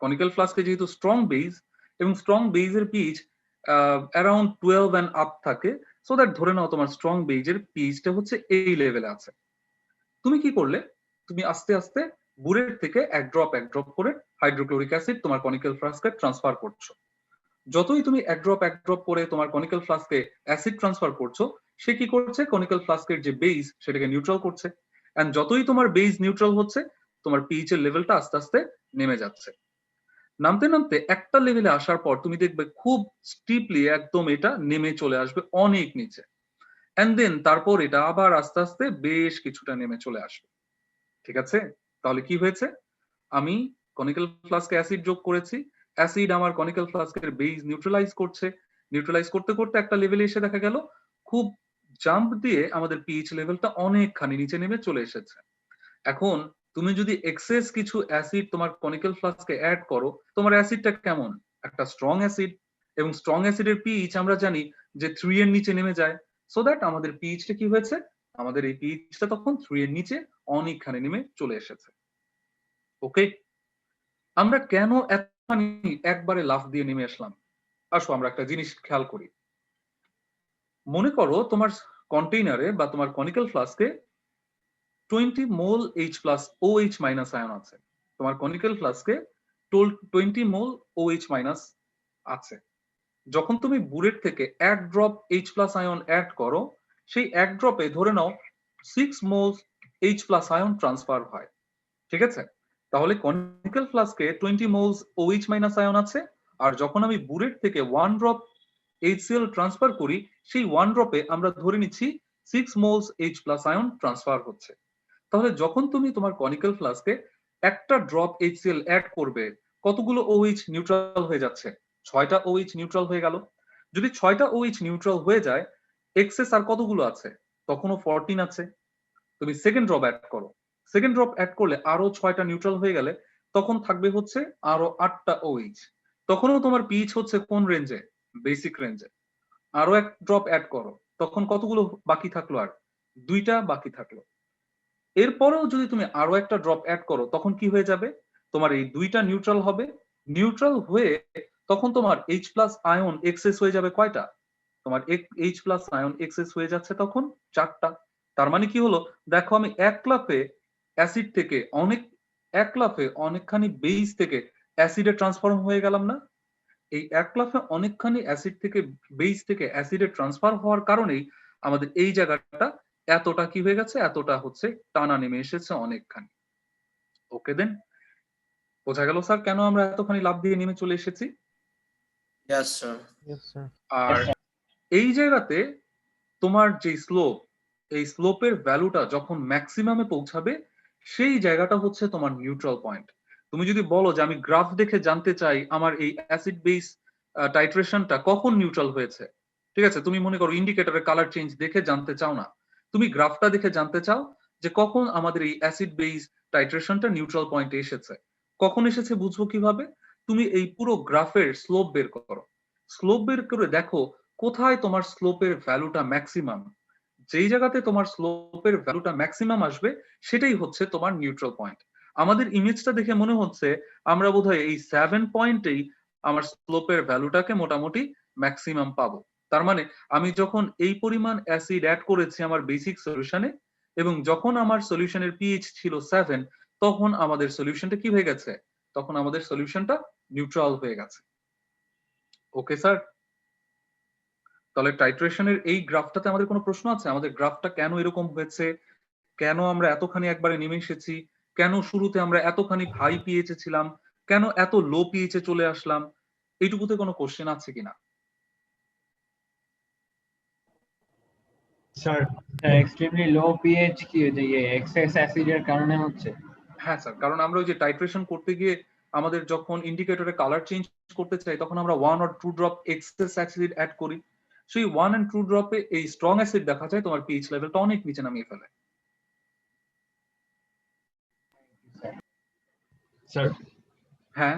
কনিক্যাল ফ্লাস্কে যেহেতু স্ট্রং বেস এবং স্ট্রং বেসের পিএইচ অ্যারাউন্ড 12 এন্ড আপ থাকে, সো দ্যাট ধরে নাও তোমার স্ট্রং বেসের পিএইচটা হচ্ছে এই লেভেলে আছে। তুমি কি করলে, তুমি আস্তে আস্তে বুরেট থেকে এক ড্রপ করে হাইড্রোক্লোরিক অ্যাসিড তোমার কনিক্যাল ফ্লাস্কে ট্রান্সফার করছো। যতই তুমি এক ড্রপ করে তোমার কনিক্যাল ফ্লাস্কে অ্যাসিড ট্রান্সফার করছো, সে কি করছে, কনিক্যাল ফ্লাস্কের যে বেস সেটাকে নিউট্রাল করছে। এন্ড যতই তোমার বেস নিউট্রাল হচ্ছে, তোমার পিএইচ এর লেভেলটা আস্তে আস্তে নেমে যাচ্ছে। নামতে নামতে একটা লেভেলে আসার পর তুমি দেখবে খুব স্টিপলি একদম এটা নেমে চলে আসবে অনেক নিচে, এন্ড দেন তারপর এটা আবার আস্তে আস্তে বেশ কিছুটা নেমে চলে আসবে। ঠিক আছে, তাহলে কি হয়েছে, আমি কনিক্যাল ফ্লাস্কে অ্যাসিড যোগ করেছি, অ্যাসিড আমার কনিক্যাল ফ্লাস্কের বেস নিউট্রালাইজ করছে, নিউট্রালাইজ করতে করতে একটা লেভেলে এসে দেখা গেল খুব জাম্প দিয়ে আমাদের পিএইচ লেভেলটা অনেকখানি নিচে নেমে চলে এসেছে। এখন তুমি যদি এক্সেস কিছু অ্যাসিড তোমার কনিক্যাল ফ্লাস্কে অ্যাড করো, তোমার অ্যাসিডটা কেমন, একটা স্ট্রং অ্যাসিড, এবং স্ট্রং অ্যাসিডের পিএইচ আমরা জানি যে 3 এর নিচে নেমে যায়। সো দ্যাট আমাদের পিএইচটা কি হয়েছে, আমাদের এই পিএইচটা তখন 3 এর নিচে অনেকখানি নেমে চলে এসেছে। ওকে, আমরা কেন এতখানি একবারে লাফ দিয়ে নেমে আসলাম? আসো আমরা একটা জিনিস খেয়াল করি। মনে করো তোমার কন্টেইনারে বা তোমার কনিক্যাল ফ্লাস্কে 20 mole H plus OH minus ion আছে। তোমার কনিক্যাল ফ্লাস্কে 20 মোল OH মাইনাস আছে। যখন তুমি বুলেট থেকে এক drop H plus ion add করো, সেই এক ড্রপে ধরে নাও 6 mole H plus ion transfer হয়। ঠিক আছে, তাহলে কনিক্যাল ফ্লাস্কে 20 মোলস OH মাইনাস আয়ন আছে, আর যখন আমি বুলেট থেকে 1 ড্রপ HCl ট্রান্সফার করি, সেই 1 ড্রপে আমরা ধরে নিচ্ছি 6 moles H plus ion transfer হচ্ছে। তাহলে যখন তুমি তোমার কনিক্যাল ফ্লাস্কে একটা ড্রপ HCl অ্যাড করবে, কতগুলো OH নিউট্রাল হয়ে যাচ্ছে? 6টা OH নিউট্রাল হয়ে গেল। যদি 6টা OH নিউট্রাল হয়ে যায়, এক্সেস আর কতগুলো আছে? তখনও 14 আছে। তুমি সেকেন্ড ড্রপ অ্যাড করো, সেকেন্ড ড্রপ অ্যাড করলে আরো 6টা নিউট্রাল হয়ে গেলে তখন থাকবে হচ্ছে আরো 8টা OH। তখনও তোমার পিএইচ হচ্ছে কোন রেঞ্জে? বেসিক রেঞ্জে। আরো এক ড্রপ অ্যাড করো, তখন কতগুলো বাকি থাকলো? আর 2টা বাকি থাকলো। এরপরেও যদি তুমি আরো একটা ড্রপ অ্যাড করো, তখন কি হয়ে যাবে? তোমার এই 2টা নিউট্রাল হবে। নিউট্রাল হয়ে তখন তোমার H প্লাস আয়ন এক্সেস হয়ে যাবে কয়টা? তোমার H প্লাস আয়ন এক্সেস হয়ে যাচ্ছে তখন 4টা। তার মানে কি হলো, দেখো আমি এক লাফে অ্যাসিড থেকে অনেকখানি বেস থেকে অ্যাসিডে ট্রান্সফর্ম হয়ে গেলাম না? এই এক লাফে অনেকখানি অ্যাসিড থেকে বেস থেকে অ্যাসিডে ট্রান্সফার হওয়ার কারণেই আমাদের এই জায়গাটা এতটা কি হয়ে গেছে, এতটা হচ্ছে টানা নেমে এসেছে অনেকখানি। ওকে দেন, বোঝা গেল স্যার কেন আমরা এতখানি লাফ দিয়ে নেমে চলে এসেছি? Yes, sir. আর এই জায়গাতে তোমার যে স্লোপ, এই স্লোপের ভ্যালুটা যখন ম্যাক্সিমামে পৌঁছাবে, সেই জায়গাটা হচ্ছে তোমার নিউট্রাল পয়েন্ট। তুমি যদি বলো যে আমি গ্রাফ দেখে জানতে চাই আমার এই অ্যাসিড বেস টাইট্রেশনটা কখন নিউট্রাল হয়েছে, ঠিক আছে, তুমি মনে করো ইন্ডিকেটরের কালার চেঞ্জ দেখে জানতে চাও না, তুমি গ্রাফটা দেখে জানতে চাও যে কখন আমাদের এই অ্যাসিড বেস টাইট্রেশনটা নিউট্রাল পয়েন্টে এসেছে। কখন এসেছে বুঝবো কিভাবে? তুমি এই পুরো গ্রাফের স্লোপ বের করো, স্লোপ বের করে দেখো কোথায় তোমার স্লোপের ভ্যালুটা ম্যাক্সিমাম। যেই জায়গাতে তোমার স্লোপের ভ্যালুটা ম্যাক্সিমাম আসবে, সেটাই হচ্ছে তোমার নিউট্রাল পয়েন্ট। আমাদের ইমেজটা দেখে মনে হচ্ছে আমরা বোধহয় এই 7 পয়েন্টেই আমার স্লোপের ভ্যালুটাকে মোটামুটি ম্যাক্সিমাম পাবো। তার মানে আমি যখন এই পরিমাণ অ্যাসিড অ্যাড করেছি আমার বেসিক সলিউশনে, এবং যখন আমার সলিউশনের পিএইচ ছিল 7, তখন আমাদের সলিউশনটা কি হয়ে গেছে? তখন আমাদের সলিউশনটা নিউট্রাল হয়ে গেছে। ওকে স্যার, তাহলে টাইট্রেশনের এই গ্রাফটাতে আমাদের কোনো প্রশ্ন আছে? আমাদের গ্রাফটা কেন এরকম হয়েছে, কেন আমরা এতখানি একবারে নেমে এসেছি, কেন শুরুতে আমরা এতখানি হাই পিএইচে ছিলাম, কেন এত লো পিএইচে চলে আসলাম, এইটুকুতে কোনো কোশ্চেন আছে কিনা? স্যার এক্সট্রিমলি লো পিএইচ কি যে এক্সেস অ্যাসিডের কারণে হচ্ছে? হ্যাঁ স্যার, কারণ আমরা ওই যে টাইট্রেশন করতে গিয়ে আমাদের যখন ইন্ডিকেটরে কালার চেঞ্জ করতে চাই, তখন আমরা 1 or 2 drop excess acid add করি। সেই 1 and 2 ড্রপে এই স্ট্রং অ্যাসিড দেখা যায় তোমার পিএইচ লেভেলটা অনেক নিচে নামিয়ে ফেলে। স্যার হ্যাঁ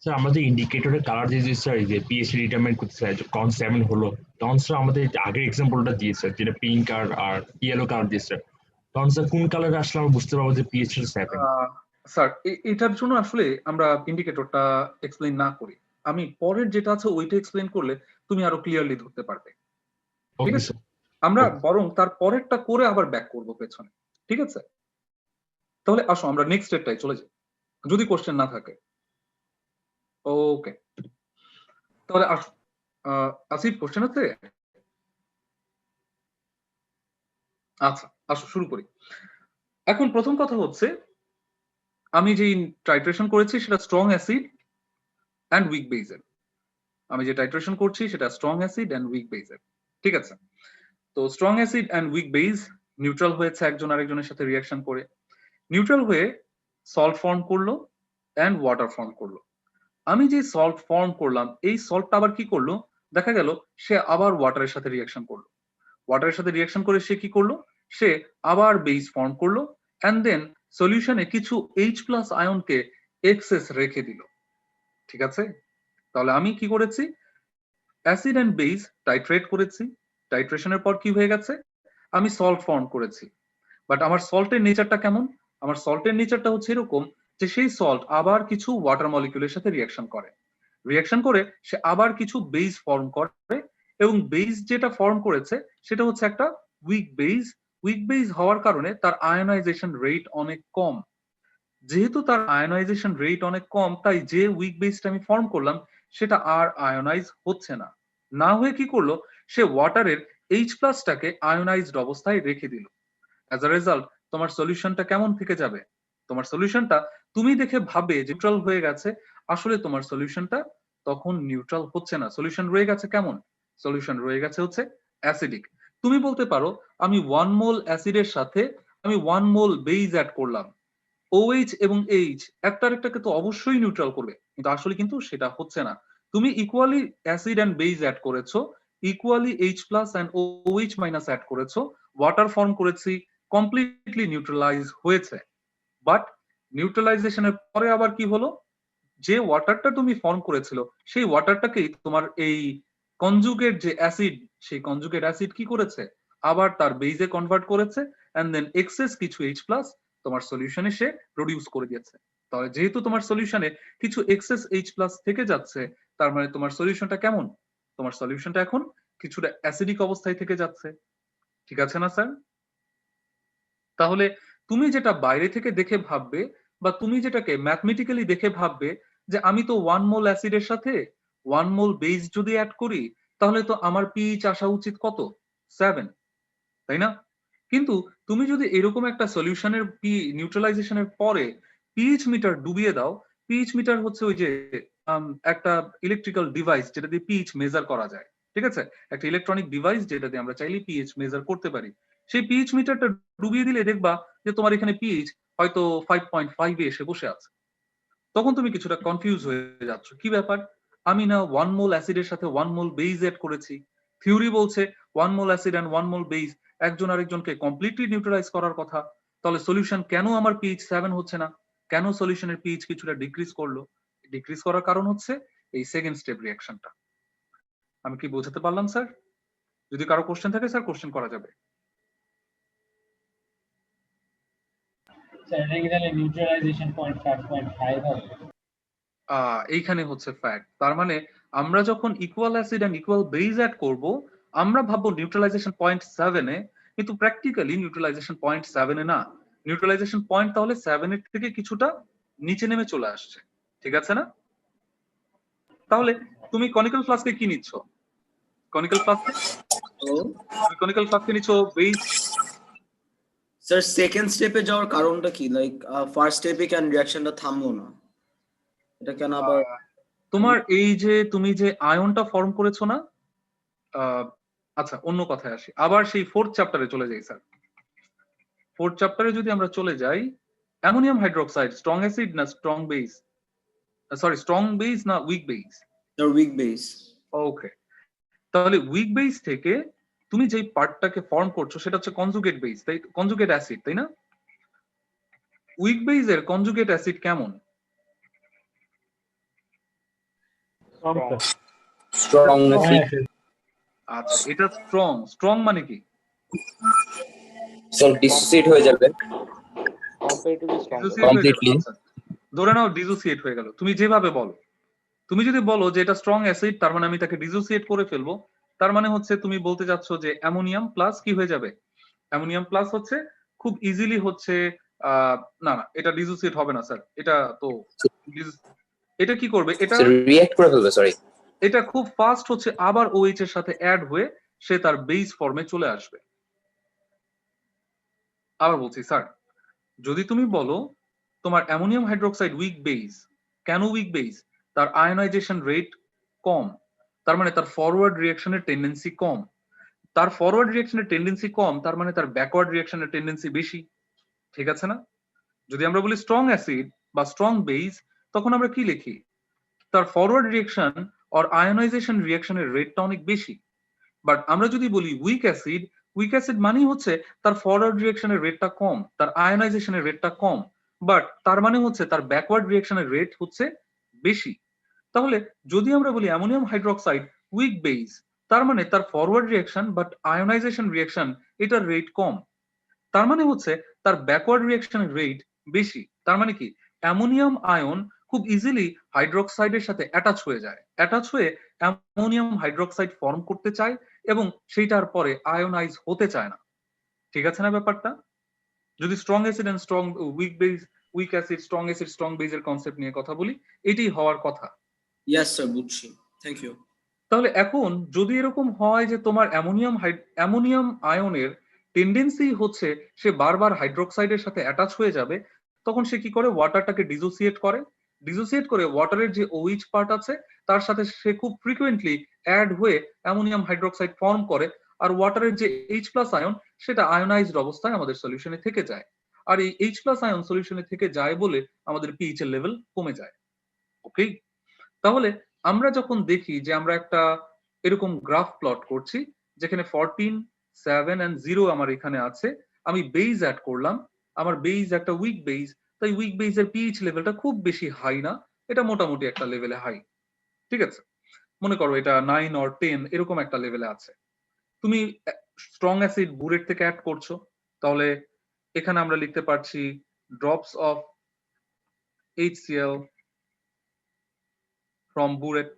স্যার আমাদের ইন্ডিকেটরের কালার দিয়েছে স্যার, এই যে পিএইচডি ডিটারমাইন করতে চাই যখন 7 হলো, তখন স্যার আমাদের আগের এক্সাম্পলটা দিয়েছে যেটা পিঙ্ক আর ইয়েলো কালার দিয়েছে, তখন স্যার কোন কালারে আসলে আমরা বুঝতে পারবো যে পিএইচডি 7? স্যার এটার জন্য আসলে আমরা ইন্ডিকেটরটা এক্সপ্লেইন না করি, আমি পরের যেটা আছে ওইটা এক্সপ্লেইন করলে তুমি আরো ক্লিয়ারলি ধরতে পারবে। ঠিক ওকে আছে, স্যার। আমরা বরং তার পরেরটা করে আবার ব্যাক করব পেছনে। ঠিক আছে, তাহলে আসো আমরা নেক্সট স্টেপটাই চলে যাই, যদি কোশ্চেন না থাকে। ওকে, তাহলে আসো আসিফ, কোশ্চেন আছে? আচ্ছা, আসো শুরু করি। এখন প্রথম কথা হচ্ছে, আমি যে টাইট্রেশন করেছি সেটা স্ট্রং অ্যাসিড অ্যান্ড উইক বেজের। আমি যে টাইট্রেশন করছি সেটা স্ট্রং অ্যাসিড অ্যান্ড উইক বেজের, ঠিক আছে? তো strong acid and weak base neutral হয়েছে একজন আরেকজনের সাথে রিয়াকশন করে, নিউট্রাল হয়ে সল্ট ফর্ম করলো অ্যান্ড ওয়াটার ফর্ম করলো। আমি যে সল্ট ফর্ম করলাম, এই সল্টটা আবার কি করলো, দেখা গেল সে আবার ওয়াটারের সাথে রিয়াকশন করলো। ওয়াটারের সাথে রিয়াকশন করে সে কি করলো, সে আবার বেস ফর্ম করলো অ্যান্ড দেন সলিউশনে কিছু H+ আয়নকে এক্সেস রেখে দিল, ঠিক আছে? তাহলে আমি কি করেছি, অ্যাসিড অ্যান্ড বেস টাইট্রেট করেছি, টাইট্রেশনের পর কি হয়ে গেছে, আমি সল্ট ফর্ম করেছি। বাট আমার সল্টের নেচারটা কেমন, আমার সল্টের নেচারটা হচ্ছে এরকম যে সেই সল্ট আবার কিছু ওয়াটার মলিকিউলের সাথে রিয়াকশন করে, রিয়াকশন করে সে আবার কিছু বেস ফর্ম করে, এবং বেস যেটা ফর্ম করেছে সেটা হচ্ছে একটা উইক বেস। উইক বেস হওয়ার কারণে তার আয়নাইজেশন রেট অনেক কম। যেহেতু তার আয়নাইজেশন রেট অনেক কম, তাই যে উইক বেসটা আমি ফর্ম করলাম সেটা আর আয়নাইজ হচ্ছে না, না হয়ে কি করলো, সে ওয়াটারের H+টাকে আয়নাইজড অবস্থায় রেখে দিল। অ্যাজ আ রেজাল্ট তোমার সলিউশনটা কেমন থেকে যাবে, তোমার সলিউশনটা তুমি দেখে ভাবে নিউট্রাল হয়ে গেছে, আসলে তোমার সলিউশনটা তখন নিউট্রাল হচ্ছে না, সলিউশন রয়ে গেছে কেমন, সলিউশন রয়ে গেছে হচ্ছে অ্যাসিডিক। তুমি বলতে পারো আমি 1 মোল অ্যাসিডের সাথে আমি 1 মোল বেস অ্যাড করলাম, OH এবং H একটার একটাকে তো অবশ্যই নিউট্রাল করবে, কিন্তু আসলে কিন্তু সেটা হচ্ছে না। তুমি equally acid and base add করেছো, equally H+ and OH- add করেছো, ওয়াটার ফর্ম করেছি, কমপ্লিটলি নিউট্রালাইজ হয়েছে। বাট নিউট্রালাইজেশনের পরে আবার কি হলো, যে ওয়াটারটা তুমি ফর্ম করেছিল সেই ওয়াটারটাকেই তোমার এই কনজুগেট যে অ্যাসিড, সেই কনজুগেট অ্যাসিড কি করেছে, আবার তার বেজে কনভার্ট করেছে এন্ড দেন এক্সেস কিছু H+ তোমার সলিউশনে সে প্রডিউস করে দিয়েছে। তাহলে যেহেতু তোমার সলিউশনে কিছু এক্সেস H+ থেকে যাচ্ছে, তার মানে তোমার সলিউশনটা কেমন, তোমার সলিউশনটা এখন কিছুটা অ্যাসিডিক অবস্থায় থেকে যাচ্ছে, ঠিক আছে না স্যার? তাহলে তুমি যেটা বাইরে থেকে দেখে ভাববে, বা তুমি যেটাকে ম্যাথমেটিক্যালি দেখে ভাববে যে আমি তো 1 মোল অ্যাসিডের সাথে 1 মোল বেস যদি অ্যাড করি, তাহলে তো আমার পিএইচ আসা উচিত কত, 7, তাই না? কিন্তু তুমি যদি এরকম একটা সলিউশনের নিউট্রালাইজেশনের পরে পিএইচ মিটার ডুবিয়ে দাও, পিএইচ মিটার হচ্ছে ওই যে একটা ইলেকট্রিক্যাল ডিভাইস যেটা দিয়ে পিএইচ মেজার করা যায়, ঠিক আছে? একটা ইলেকট্রনিক ডিভাইস যেটা দিয়ে আমরা চাইলে পিএইচ মেজার করতে পারি। সেই পিএইচ মিটারটা ডুবিয়ে দিলে দেখবা যে তোমার এখানে পিএইচ হয়তো 5.5 এ এসে বসে আছে। তখন তুমি কিছুটা কনফিউজ হয়ে যাচ্ছ, কি ব্যাপার, আমি না 1 মোল অ্যাসিডের সাথে 1 মোল বেস অ্যাড করেছি, থিওরি বলছে 1 mole acid and 1 mole base একজন আরেকজনকে কমপ্লিটলি নিউট্রালাইজ করার কথা, তাহলে সলিউশন কেন আমার পিএইচ 7 হচ্ছে না, কেন সলিউশনের পিএইচ কিছুটা ডিক্রিজ করলো? ডিক্রিজ করার কারণ হচ্ছে এই সেকেন্ড স্টেপ রিঅ্যাকশনটা। আমি কি বোঝাতে পারলাম স্যার? যদি কারো কোশ্চেন থাকে স্যার কোশ্চেন করা যাবে। স্যার এটা কি তাহলে নিউট্রালাইজেশন পয়েন্ট 5.5 হবে? এইখানে হচ্ছে ফ্যাক্ট। তার মানে আমরা যখন equal acid and equal base add করব, আমরা ভাববো নিউট্রালাইজেশন পয়েন্ট 7 এ, কিন্তু প্র্যাকটিক্যালি নিউট্রালাইজেশন পয়েন্ট 7 এ না, নিউট্রালাইজেশন পয়েন্ট তাহলে 7 এর থেকে কিছুটা নিচে নেমে চলে আসছে, ঠিক আছে না? তাহলে তুমি কনিক্যাল ফ্লাস্কে কি নিচ্ছ, কনিক্যাল ফ্লাস্কে তুমি কনিক্যাল ফ্লাস্কে নিচ্ছ বেস। স্যার সেকেন্ড স্টেপে যাওয়ার কারণটা কি, লাইক ফার্স্ট স্টেপে কেন রিঅ্যাকশনটা থামলো না, এটা কেন আবার? তোমার এই যে তুমি যে আয়নটা ফর্ম করেছো না, আচ্ছা অন্য কথায় আসি, আবার সেই 4th চ্যাপ্টারে চলে যাই স্যার। 4th চ্যাপ্টারে যদি আমরা চলে যাই, অ্যামোনিয়াম হাইড্রোক্সাইড স্ট্রং অ্যাসিড না strong base, sorry strong base না weak base? Weak base. Okay, তাহলে উইক বেস থেকে তুমি যেই পার্টটাকে ফর্ম করছো সেটা হচ্ছে কনজুগেট বেস, তাই কনজুগেট অ্যাসিড, তাই না? উইক বেস এর কনজুগেট অ্যাসিড কেমন? স্ট্রং আচ্ছা, এটা স্ট্রং, স্ট্রং মানে কি? সব ডিসোসিয়েট হয়ে যাবে কম্পারেটিভলি স্ট্রং। Dissociate হয়ে যাবে। Completely. আচ্ছা, ধরে নাও ডিসোসিয়েট হয়ে গেল, তুমি যেভাবে বলো, তুমি যদি বলো যে এটা স্ট্রং অ্যাসিড, তার মানে আমি তাকে ডিসোসিয়েট করে ফেলবো, তার মানে হচ্ছে তুমি বলতে যাচ্ছ যে অ্যামোনিয়াম প্লাস কি হয়ে যাবে, অ্যামোনিয়াম প্লাস হচ্ছে খুব ইজিলি হচ্ছে না না, এটা ডিসোসিয়েট হবে না স্যার, এটা তো এটা কি করবে, এটা রিঅ্যাক্ট করে ফেলবে, সরি। এটা খুব ফাস্ট হচ্ছে আবার OH এর সাথে অ্যাড হয়ে সে তার বেস ফর্মে চলে আসবে। আবার বলছি স্যার, যদি তুমি বলো তোমার অ্যামোনিয়াম হাইড্রোক্সাইড উইক বেস, কেন উইক বেস? তার আয়নাইজেশন রেট কম, তার মানে তার ফরওয়ার্ড রিঅ্যাকশনের টেন্ডেন্সি কম। তার ফরওয়ার্ড রিঅ্যাকশনের টেন্ডেন্সি কম, তার মানে তার ব্যাকওয়ার্ড রিঅ্যাকশনের টেন্ডেন্সি বেশি, ঠিক আছে না? যদি আমরা বলি স্ট্রং অ্যাসিড বা স্ট্রং বেস, তখন আমরা কি লিখি? তার ফরওয়ার্ড রিঅ্যাকশন আর আয়নাইজেশন রিঅ্যাকশনের রেটটা অনেক বেশি। বাট আমরা যদি বলি উইক অ্যাসিড মানেই হচ্ছে তার ফরওয়ার্ড রিঅ্যাকশনের রেটটা কম, তার আয়নাইজেশনের রেটটা কম, বাট তার মানে হচ্ছে তার ব্যাকওয়ার্ড রিঅ্যাকশনের রেট হচ্ছে বেশি। তাহলে যদি আমরা বলি অ্যামোনিয়াম হাইড্রোক্সাইড উইক বেস, তার মানে তার forward reaction but ionisation reaction এটার রেট কম, তার মানে হচ্ছে তার ব্যাকওয়ার্ড রিঅ্যাকশনের রেট বেশি। তার মানে কি অ্যামোনিয়াম আয়ন খুব ইজিলি হাইড্রোক্সাইডের সাথে অ্যাটাচ হয়ে যায়, অ্যাটাচ হয়ে অ্যামোনিয়াম হাইড্রোক্সাইড ফর্ম করতে চায় এবং সেইটার পরে আয়োনাইজ হতে চায় না, ঠিক আছে না ব্যাপারটা? যদি strong acid and strong weak base, weak acid strong বেসের কনসেপ্ট নিয়ে কথা বলি, এটাই হওয়ার কথা। ইয়েস স্যার, বুঝছি, থ্যাংক ইউ। তাহলে এখন যদি এরকম হয় যে তোমার অ্যামোনিয়াম আয়নের টেন্ডেন্সি হচ্ছে সে বারবার হাইড্রোক্সাইডের সাথে অ্যাটাচ হয়ে যাবে, তখন সে কি করে? ওয়াটারটাকে ডিসোসিয়েট করে ওয়াটারের যে OH পার্ট আছে তার সাথে সে খুব ফ্রিকুয়েন্টলি অ্যাড হয়ে অ্যামোনিয়াম হাইড্রোক্সাইড ফর্ম করে, আর ওয়াটারের যে H+ আয়ন সেটা আয়োনাইজড অবস্থায় আমাদের সলিউশনে থেকে যায়, আর এই H+ আয়ন সলিউশনে থেকে যায় বলে আমাদের pH এর লেভেল কমে যায়। ওকে, তাহলে আমরা যখন দেখি যে আমরা একটা এরকম গ্রাফ প্লট করছি যেখানে 14, 7 and 0 আমার এখানে আছে, আমি বেস অ্যাড করলাম, আমার বেস একটা উইক বেস, তাই উইক বেসের pH লেভেলটা খুব বেশি হাই না, এটা মোটামুটি একটা লেভেলে হাই, ঠিক আছে? মনে করো এটা 9 or 10 এরকম একটা লেভেলে আছে। তুমি স্ট্রং অ্যাসিড বুরেট থেকে অ্যাড করছো, তাহলে এখানে আমরা লিখতে পারছি drops of HCl from burette।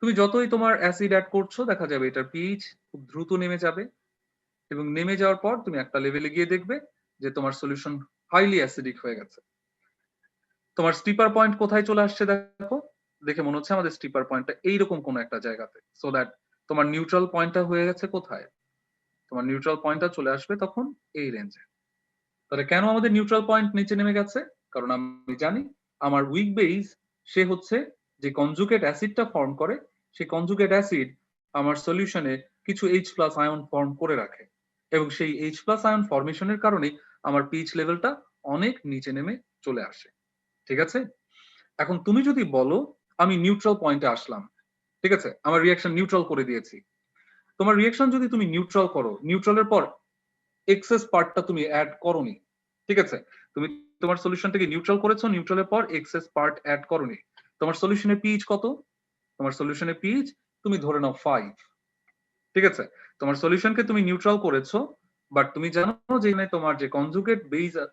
তুমি যতই তোমার অ্যাসিড অ্যাড করছো দেখা যাবে এটার pH খুব দ্রুত নেমে যাবে, এবং নেমে যাওয়ার পর তুমি একটা লেভেলে গিয়ে দেখবে যে তোমার সলিউশন হাইলি অ্যাসিডিক হয়ে গেছে। তোমার স্টিপার পয়েন্ট কোথায় চলে আসছে দেখো, দেখে মনে হচ্ছে আমাদের স্টিপার পয়েন্টটা এইরকম কোনো একটা জায়গাতে, সো দ্যাট তোমার নিউট্রাল পয়েন্টটা হয়ে গেছে কোথায়? তোমার নিউট্রাল পয়েন্টটা চলে আসবে তখন এই রেঞ্জে। তাহলে কেন আমাদের নিউট্রাল পয়েন্ট নিচে নেমে গেছে? কারণ আমি জানি আমার উইক বেস সে হচ্ছে যে কনজুগেট অ্যাসিডটা ফর্ম করে, সেই কনজুগেট অ্যাসিড আমার সলিউশনে কিছু H+ আয়ন ফর্ম করে রাখে, এবং সেই H+ আয়ন ফর্মেশনের কারণে আমার pH লেভেলটা অনেক নিচে নেমে চলে আসে, ঠিক আছে? এখন তুমি যদি বলো আমি নিউট্রাল পয়েন্টে আসলাম, ঠিক আছে, আমার রিঅ্যাকশন নিউট্রাল করে দিয়েছি, তোমার রিঅ্যাকশন যদি তুমি নিউট্রাল করো, নিউট্রালের পর এক্সেস পার্টটা তুমি অ্যাড করোনি, ঠিক আছে, তুমি তোমার সলিউশনটাকে নিউট্রাল করেছো, নিউট্রালের পর এক্সেস পার্ট অ্যাড করোনি, তোমার সলিউশনের pH কত? তোমার সলিউশনের pH তুমি ধরে নাও 5, ঠিক আছে? তোমার সলিউশনকে তুমি নিউট্রাল করেছো, বাট তুমি জানো যে এখানে তোমার যে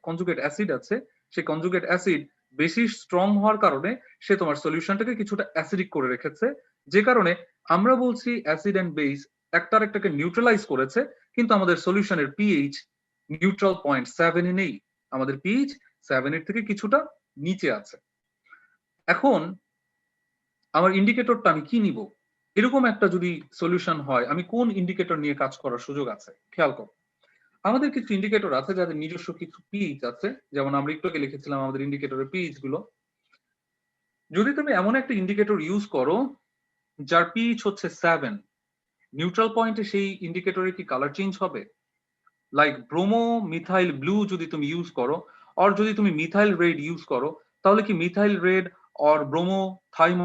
কনজুগেট অ্যাসিড আছে, সেই কনজুগেট অ্যাসিড বেশি স্ট্রং হওয়ার কারণে সে তোমার সলিউশনটাকে কিছুটা অ্যাসিডিক করে রেখেছে, যে কারণে আমরা বলছি অ্যাসিড এন্ড বেস একটার একটাকে নিউট্রালাইজ করেছে, কিন্তু আমাদের সলিউশনের pH নিউট্রাল পয়েন্ট 7 এ নেই, আমাদের pH 7 এর থেকে কিছুটা নিচে আছে। এখন আমার ইন্ডিকেটরটা আমি কি নিব? এরকম একটা যদি সলিউশন হয়, আমি কোন ইন্ডিকেটর নিয়ে কাজ করার সুযোগ আছে? খেয়াল করো, আমাদের কিছু ইন্ডিকেটর আছে যাদের নিজস্ব কিছু pH আছে, যেমন আমরা একটু আগে লিখেছিলাম আমাদের ইন্ডিকেটরের pH গুলো। যদি তুমি এমন একটা ইন্ডিকেটর ইউজ করো যার pH হচ্ছে 7, নিউট্রাল পয়েন্টে সেই ইন্ডিকেটরে কি কালার চেঞ্জ হবে? লাইক ব্রোমো মিথাইল ব্লু যদি তুমি ইউজ করো, আর যদি তুমি মিথাইল রেড ইউজ করো, তাহলে কি মিথাইল রেড আর ব্রোমো থাইম,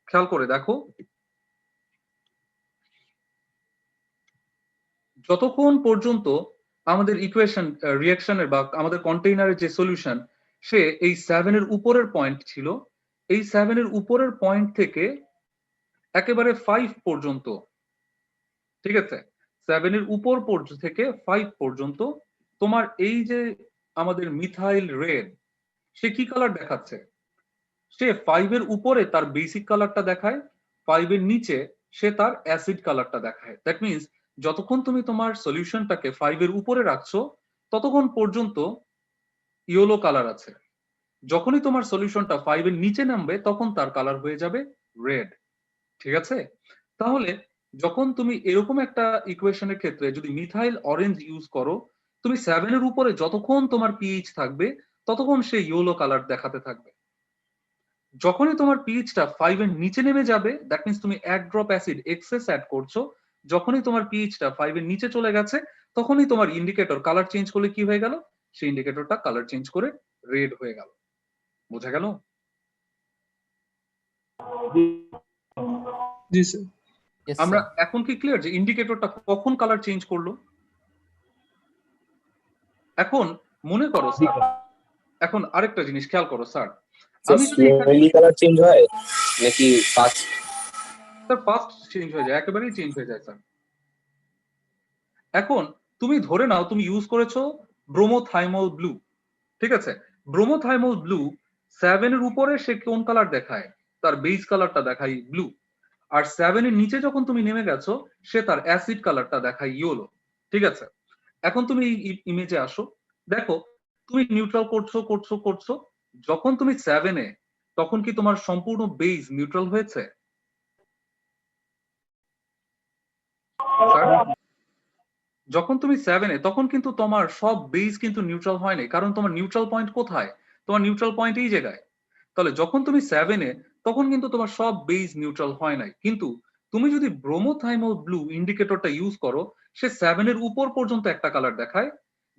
খেয়াল করে দেখো, যতক্ষণ পর্যন্ত আমাদের ইকুয়েশন রিঅ্যাকশনের বা আমাদের কন্টেইনারের যে সলিউশন সে এই 7 এর উপরের পয়েন্ট ছিল, এই 7 এর উপরের পয়েন্ট থেকে একেবারে 5 পর্যন্ত, ঠিক আছে, 7 এর উপর থেকে 5 পর্যন্ত তোমার এই যে আমাদের মিথাইল রেড সে কি কালার দেখাচ্ছে? সে 5 এর উপরে তার বেসিক কালারটা দেখায়, 5 এর নিচে সে তার অ্যাসিড কালারটা দেখায়। দ্যাট মিনস যতক্ষণ তুমি তোমার সলিউশনটাকে 5 এর উপরে রাখছো ততক্ষণ পর্যন্ত ইয়েলো কালার আছে। যখনই তোমার সলিউশনটা 5 এর নিচে নামবে তখন তার কালার হয়ে যাবে রেড। ঠিক আছে? তাহলে যখন তুমি এরকম একটা ইকুয়েশনের ক্ষেত্রে যদি মিথাইল অরেঞ্জ ইউজ করো, তুমি 7 এর উপরে যতক্ষণ তোমার পিএইচ থাকবে ততক্ষণ সে ইয়েলো কালার দেখাতে থাকবে। যখনই তোমার পিএইচটা 5 এর নিচে নেমে যাবে, দ্যাট মিন্স তুমি 1 ড্রপ অ্যাসিড এক্সেস অ্যাড করছো, যখনই তোমার পিএইচটা 5 এর নিচে চলে গেছে তখনই তোমার ইন্ডিকেটর কালার চেঞ্জ করলে কি হয়ে গেল, সেই ইন্ডিকেটরটা কালার চেঞ্জ করে রেড হয়ে গেল। বোঝা গেল? জি স্যার। আমরা এখন কি ক্লিয়ার যে ইন্ডিকেটরটা কখন কালার চেঞ্জ করলো? এখন মনে করো স্যার, এখন আরেকটা জিনিস খেয়াল করো স্যার, আমি যদি স্লোলি কালার চেঞ্জ হয় নাকি ফাস্ট? স্যার ফাস্ট চেঞ্জ হয়ে যায়, একেবারেই চেঞ্জ হয়ে যায় স্যার। এখন তুমি ধরে নাও তুমি ইউজ করেছো ব্রোমোথাইমল ব্লু, ঠিক আছে? ব্রোমোথাইমল ব্লু 7 এর উপরে সে কোন কালার দেখায়, তার বেস কালারটা দেখায় ব্লু, আর 7 এর নিচে যখন তুমি নেমে গেছো সে তার অ্যাসিড কালারটা দেখায় ইয়েলো। ঠিক আছে? এখন তুমি এই ইমেজে আসো, দেখো তুমি নিউট্রাল করছো করছো করছো, যখন তুমি 7 এ, তখন কি তোমার সম্পূর্ণ বেস নিউট্রাল হয়েছে? যখন তুমি 7 এ, তখন কিন্তু তোমার সব বেস কিন্তু নিউট্রাল হয় নাই, কারণ তোমার নিউট্রাল পয়েন্ট কোথায়? তোমার নিউট্রাল পয়েন্ট এই জায়গায়। তাহলে যখন তুমি 7 এ, তখন কিন্তু তোমার সব বেস নিউট্রাল হয় নাই। কিন্তু তুমি যদি ব্রোমোথাইমল ব্লু ইন্ডিকেটরটা ইউজ করো, সে 7 এর উপর পর্যন্ত একটা কালার দেখায়,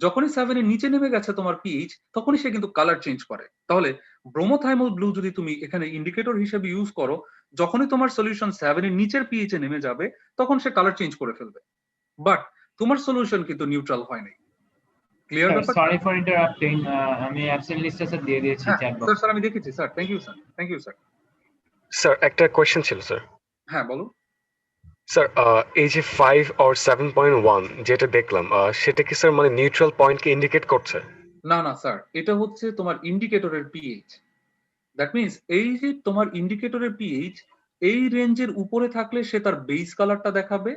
যখনই 7 এর নিচে নেমে গেছে তোমার পিএইচ, তখনই সে কিন্তু কালার চেঞ্জ করে। তাহলে ব্রোমোথাইমল ব্লু যদি তুমি এখানে ইন্ডিকেটর হিসেবে ইউজ করো, যখনই তোমার সলিউশন 7 এর নিচের পিএইচ এ নেমে যাবে তখন সে কালার চেঞ্জ করে ফেলবে, বাট তোমার সলিউশন কিন্তু নিউট্রাল হয় নাই। ক্লিয়ার ব্যাপার? সরি ফর ইন্টারাপ্টিং, আমি অ্যাবসেন্ট লিস্টে স্যার দিয়ে দিয়েছি চ্যাট স্যার বক্সে। স্যার আমি দেখেছি sir, thank you sir, thank you sir. Sir একটা কোয়েশ্চেন ছিল স্যার। হ্যাঁ বলো। স্যার এই যে 5 or 7.1 যেটা দেখলাম, সেটা কি স্যার মানে নিউট্রাল পয়েন্টকে ইন্ডিকেট করছে? না না স্যার, এটা হচ্ছে তোমার ইন্ডিকেটরের পিএইচ। দ্যাট মিন্স এই যে তোমার ইন্ডিকেটরের পিএইচ এই রেঞ্জের উপরে থাকলে সে তার বেস কালারটা দেখাবে,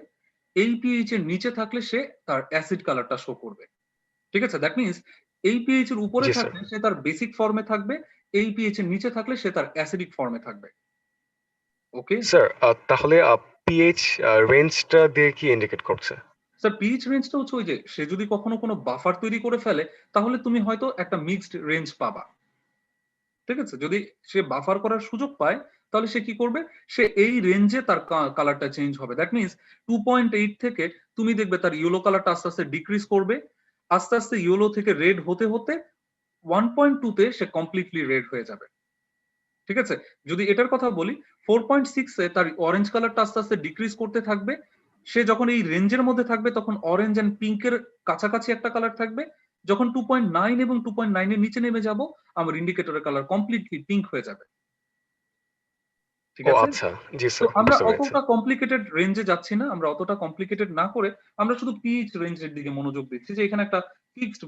এই পিএইচ এর নিচে থাকলে সে তার অ্যাসিড কালারটা শো করবে। ঠিক আছে? দ্যাট মিন্স এই পিএইচ এর উপরে জি, স্যার। থাকলে সে তার বেসিক ফর্মে থাকবে, এই পিএইচ এর নিচে থাকলে সে তার অ্যাসিডিক ফর্মে থাকবে। ওকে স্যার তাহলে পিএইচ রেঞ্জটা দিয়ে কি ইন্ডিকেট করছে? স্যার পিএইচ রেঞ্জটা হচ্ছে ওই যে সে যদি কখনো কোনো বাফার তৈরি করে ফেলে তাহলে তুমি হয়তো একটা মিক্সড রেঞ্জ পাবা। ঠিক আছে? যদি সে বাফার করার সুযোগ পায় তাহলে সে কি করবে, সে এই রেঞ্জে তার কালারটা চেঞ্জ হবে। দ্যাট মিন্স 2.8 থেকে তুমি দেখবে তার ইয়েলো কালারটা আস্তে আস্তে ডিক্রিজ করবে, আস্তে আস্তে ইয়েলো থেকে রেড হতে হতে 1.2 তে সে কমপ্লিটলি রেড হয়ে যাবে। ঠিক আছে? যদি এটার কথা বলি 4.6 এ তার অরেঞ্জ কালারটা আস্তে আস্তে ডিক্রিজ করতে থাকবে, সে যখন এই রেঞ্জের মধ্যে থাকবে তখন অরেঞ্জ এন্ড পিঙ্কের কাছাকাছি একটা কালার থাকবে, যখন 2.9 এবং 2.9 এর নিচে নেমে যাব আমার ইন্ডিকেটরের কালার কমপ্লিটলি পিঙ্ক হয়ে যাবে। ঠিক ও আছে? আচ্ছা, জি তো স্যার, আমরা বুঝতে পেরেছি। অতটা কমপ্লিকেটেড রেঞ্জে যাচ্ছি না, আমরা অতটা কমপ্লিকেটেড না করে আমরা শুধু পিএইচ রেঞ্জের দিকে মনোযোগ দিচ্ছি, যে এখানে একটা ফিক্সড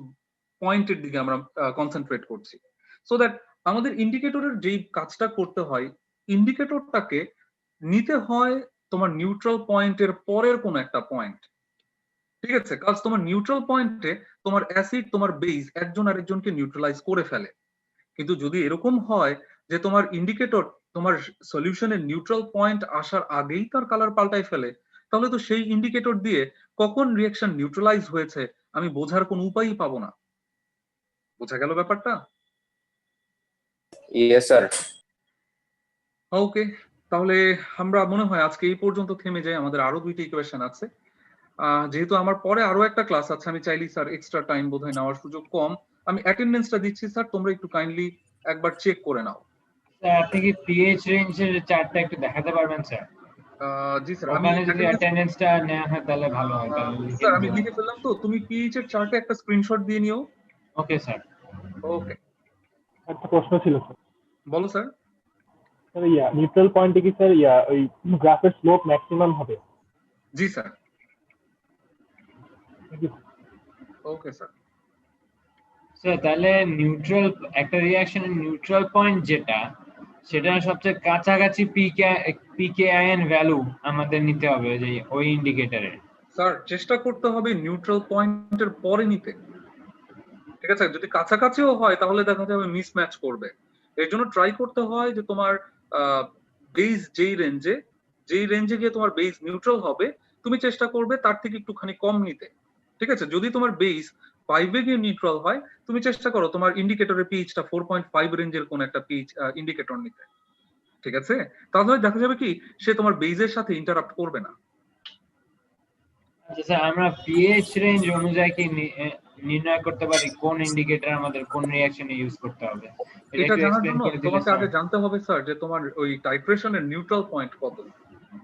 পয়েন্টের দিকে আমরা কনসেন্ট্রেট করছি, সো দ্যাট আমাদের ইন্ডিকেটরের যেই কাজটা করতে হয়, ইন্ডিকেটরটাকে নিতে হয় তোমার নিউট্রাল পয়েন্টের পরের কোন একটা পয়েন্ট। ঠিক আছে? কাজ তোমার নিউট্রাল পয়েন্টে তোমার অ্যাসিড তোমার বেস একজন আরেকজনকে নিউট্রালাইজ করে ফেলে। কিন্তু যদি এরকম হয় যে তোমার ইন্ডিকেটর তোমার সলিউশনের নিউট্রাল পয়েন্ট আসার আগেই তার কালার পাল্টাই ফেলে, তাহলে তো সেই ইন্ডিকেটর দিয়ে কখন রিঅ্যাকশন নিউট্রালাইজ হয়েছে আমি বোঝার কোনো উপায়ই পাবো না। বোঝা গেল ব্যাপারটা? Yes sir. ওকে, তাহলে আমরা মনে হয় আজকে এই পর্যন্ত থেমে যাই, আমাদের আরো দুইটা ইকুয়েশন আছে। যেহেতু আমার পরে আরো একটা ক্লাস আছে, আমি চাইলি স্যার এক্সট্রা টাইম বোধহয় নেওয়ার সুযোগ কম, আমি অ্যাটেন্ডেন্সটা দিচ্ছি স্যার, তোমরা একটু কাইন্ডলি একবার চেক করে নাও। স্যার আপনি কি পিএইচ রেঞ্জের চার্টটা একটু দেখাতে পারবেন স্যার? জি স্যার, আমি ওখানে যদি অ্যাটেন্ডেন্সটা নেওয়া হয় তাহলে ভালো হয়, তাহলে স্যার আমি লিখে ফেললাম, তো তুমি পিএইচ এর চার্টে একটা স্ক্রিনশট দিয়ে নিও। Okay sir. ওকে, একটা প্রশ্ন ছিল স্যার। বলো স্যার। স্যার নিউট্রাল পয়েন্টে কি স্যার ওই গ্রাফের স্লোপ ম্যাক্সিমাম হবে? জি স্যার। Okay sir. স্যার তাহলে নিউট্রাল একটা রিঅ্যাকশনের নিউট্রাল পয়েন্ট যেটা, সেটা সবচেয়ে কাছাকাছি পিকেআইএন ভ্যালু আমাদের নিতে হবে যে ওই ইন্ডিকেটরে। স্যার চেষ্টা করতে হবে নিউট্রাল পয়েন্টের পরে নিতে, ঠিক আছে? যদি কাছাকাছিও হয় তাহলে দেখা যাবে মিসম্যাচ করবে। এর জন্য ট্রাই করতে হয় যে তোমার বেস যেই রেঞ্জে গিয়ে তোমার বেস নিউট্রাল হবে, তুমি চেষ্টা করবে তার থেকে একটুখানি কম নিতে, ঠিক আছে? যদি তোমার বেস 5 এ গিয়ে নিউট্রাল হয়, তুমি চেষ্টা করো তোমার ইন্ডিকেটরের পিচটা 4.5 রেঞ্জের কোন একটা পিচ ইন্ডিকেটর নিতে, ঠিক আছে? তাহলে দেখা যাবে কি সে তোমার বেজের সাথে ইন্টারাপ্ট করবে না। আচ্ছা স্যার, আমরা পিএইচ রেঞ্জ অনুযায়ী কি নির্ণয় করতে পারি কোন ইন্ডিকেটর আমাদের কোন রিঅ্যাকশনে ইউজ করতে হবে? এটা একটু জানার এক্সপ্লেইন জন্য করে দিলে তোমাকে স্যার। আগে জানতে হবে স্যার যে তোমার ওই টাইট্রেশনের নিউট্রাল পয়েন্ট কত।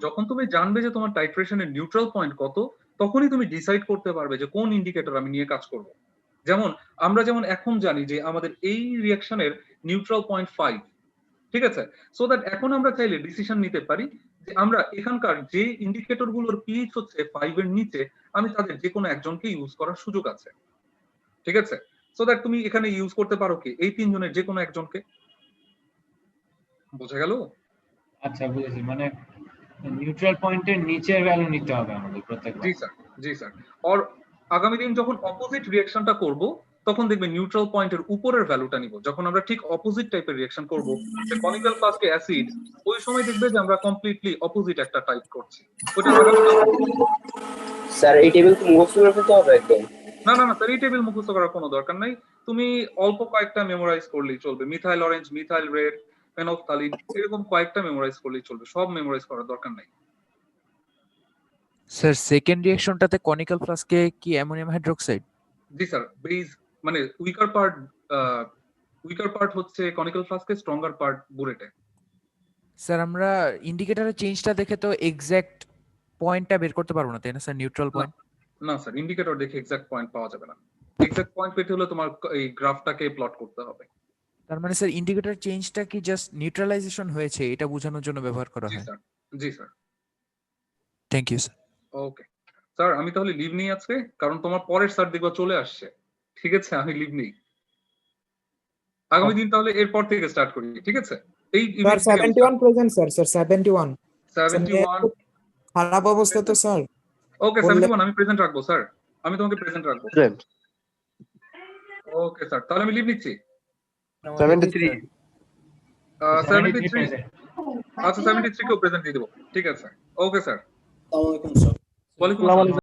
যখন তুমি জানবে যে তোমার টাইট্রেশনের নিউট্রাল পয়েন্ট কত, তখনই তুমি ডিসাইড করতে পারবে যে কোন ইন্ডিকেটর আমি নিয়ে কাজ করব। যেমন আমরা যেমন এখন জানি যে আমাদের এই রিঅ্যাকশনের নিউট্রাল পয়েন্ট 5, ঠিক আছে? সো দ্যাট এখন আমরা চাইলে ডিসিশন নিতে পারি যে আমরা এখানকার যে ইন্ডিকেটর গুলোর পিএইচ হচ্ছে 5 এর নিচে, আমি তাদের যে কোনো একজনকে ইউজ করার সুযোগ আছে, ঠিক আছে? সো দ্যাট তুমি এখানে ইউজ করতে পারো কি এই 3 জনের যে কোনো একজনকে। বোঝা গেল? আচ্ছা বুঝেছি, মানে নিউট্রাল পয়েন্টের নিচের ভ্যালু নিতে হবে আমাদের প্রত্যেকবার। জি স্যার, জি স্যার। আর আগামী দিন যখন অপোজিট রিঅ্যাকশনটা করব, তখন দেখবে নিউট্রাল পয়েন্টের উপরের ভ্যালুটা নিব। যখন আমরা ঠিক অপোজিট টাইপের রিঅ্যাকশন করব, যে কনিক্যাল ফ্লাস্কে অ্যাসিড, ওই সময় দেখবে যে আমরা কমপ্লিটলি অপোজিট একটা টাইপ করছি। ওটা স্যার এই টেবিল কি মুখস্থ করে ফেলতে হবে একদম? না না না স্যার, এই টেবিল মুখস্থ করার কোনো দরকার নাই। তুমি অল্প কয়েকটা মেমোরাইজ করলেই চলবে। মিথাইল অরেঞ্জ, মিথাইল রেড, ফেনফথালিন, এরকম কয়েকটা মেমোরাইজ করলেই চলবে। সব মেমোরাইজ করার দরকার নাই। স্যার সেকেন্ড রিঅ্যাকশনটাতে কনিক্যাল ফ্লাস্কে কি অ্যামোনিয়াম হাইড্রোক্সাইড? জি স্যার, বেস মানে উইকার পার্ট হচ্ছে কনিক্যাল ফ্লাস্কে, স্ট্রঙ্গার পার্ট বুরেটে। স্যার আমরা ইন্ডিকেটরের চেঞ্জটা দেখে তো এক্সাক্ট পয়েন্টটা বের করতে পারবো না, তাই না স্যার? নিউট্রাল পয়েন্ট না স্যার, ইন্ডিকেটর দেখে এক্সাক্ট পয়েন্ট পাওয়া যাবে না। এক্সাক্ট পয়েন্ট পেতে হলে তোমার এই গ্রাফটাকে প্লট করতে হবে। তার মানে স্যার ইন্ডিকেটর চেঞ্জটা কি জাস্ট নিউট্রালাইজেশন হয়েছে এটা বোঝানোর জন্য ব্যবহার করা জি হয়? স্যার, জি sir. Thank you sir. Okay sir, আমি তাহলে লিভ নিই আজকে, কারণ তোমার পরের স্যার দেখবা চলে আসছে, ঠিক আছে? আমি লিভ নিই। আগামী দিন তাহলে এরপর থেকে স্টার্ট করি, ঠিক আছে? এই স্যার 71 প্রেজেন্ট স্যার, 71 71 খারাপ অবস্থা তো স্যার। ওকে 71 আমি প্রেজেন্ট রাখবো স্যার, আমি তোমাকে প্রেজেন্ট রাখবো। ওকে স্যার, তাহলে আমি লিভ নিচ্ছি। 73 73 আচ্ছা 73 কেও প্রেজেন্ট দিয়ে দেবো, ঠিক আছে? Okay sir. আসসালামু আলাইকুম স্যার। ওয়ালাইকুম আসসালাম।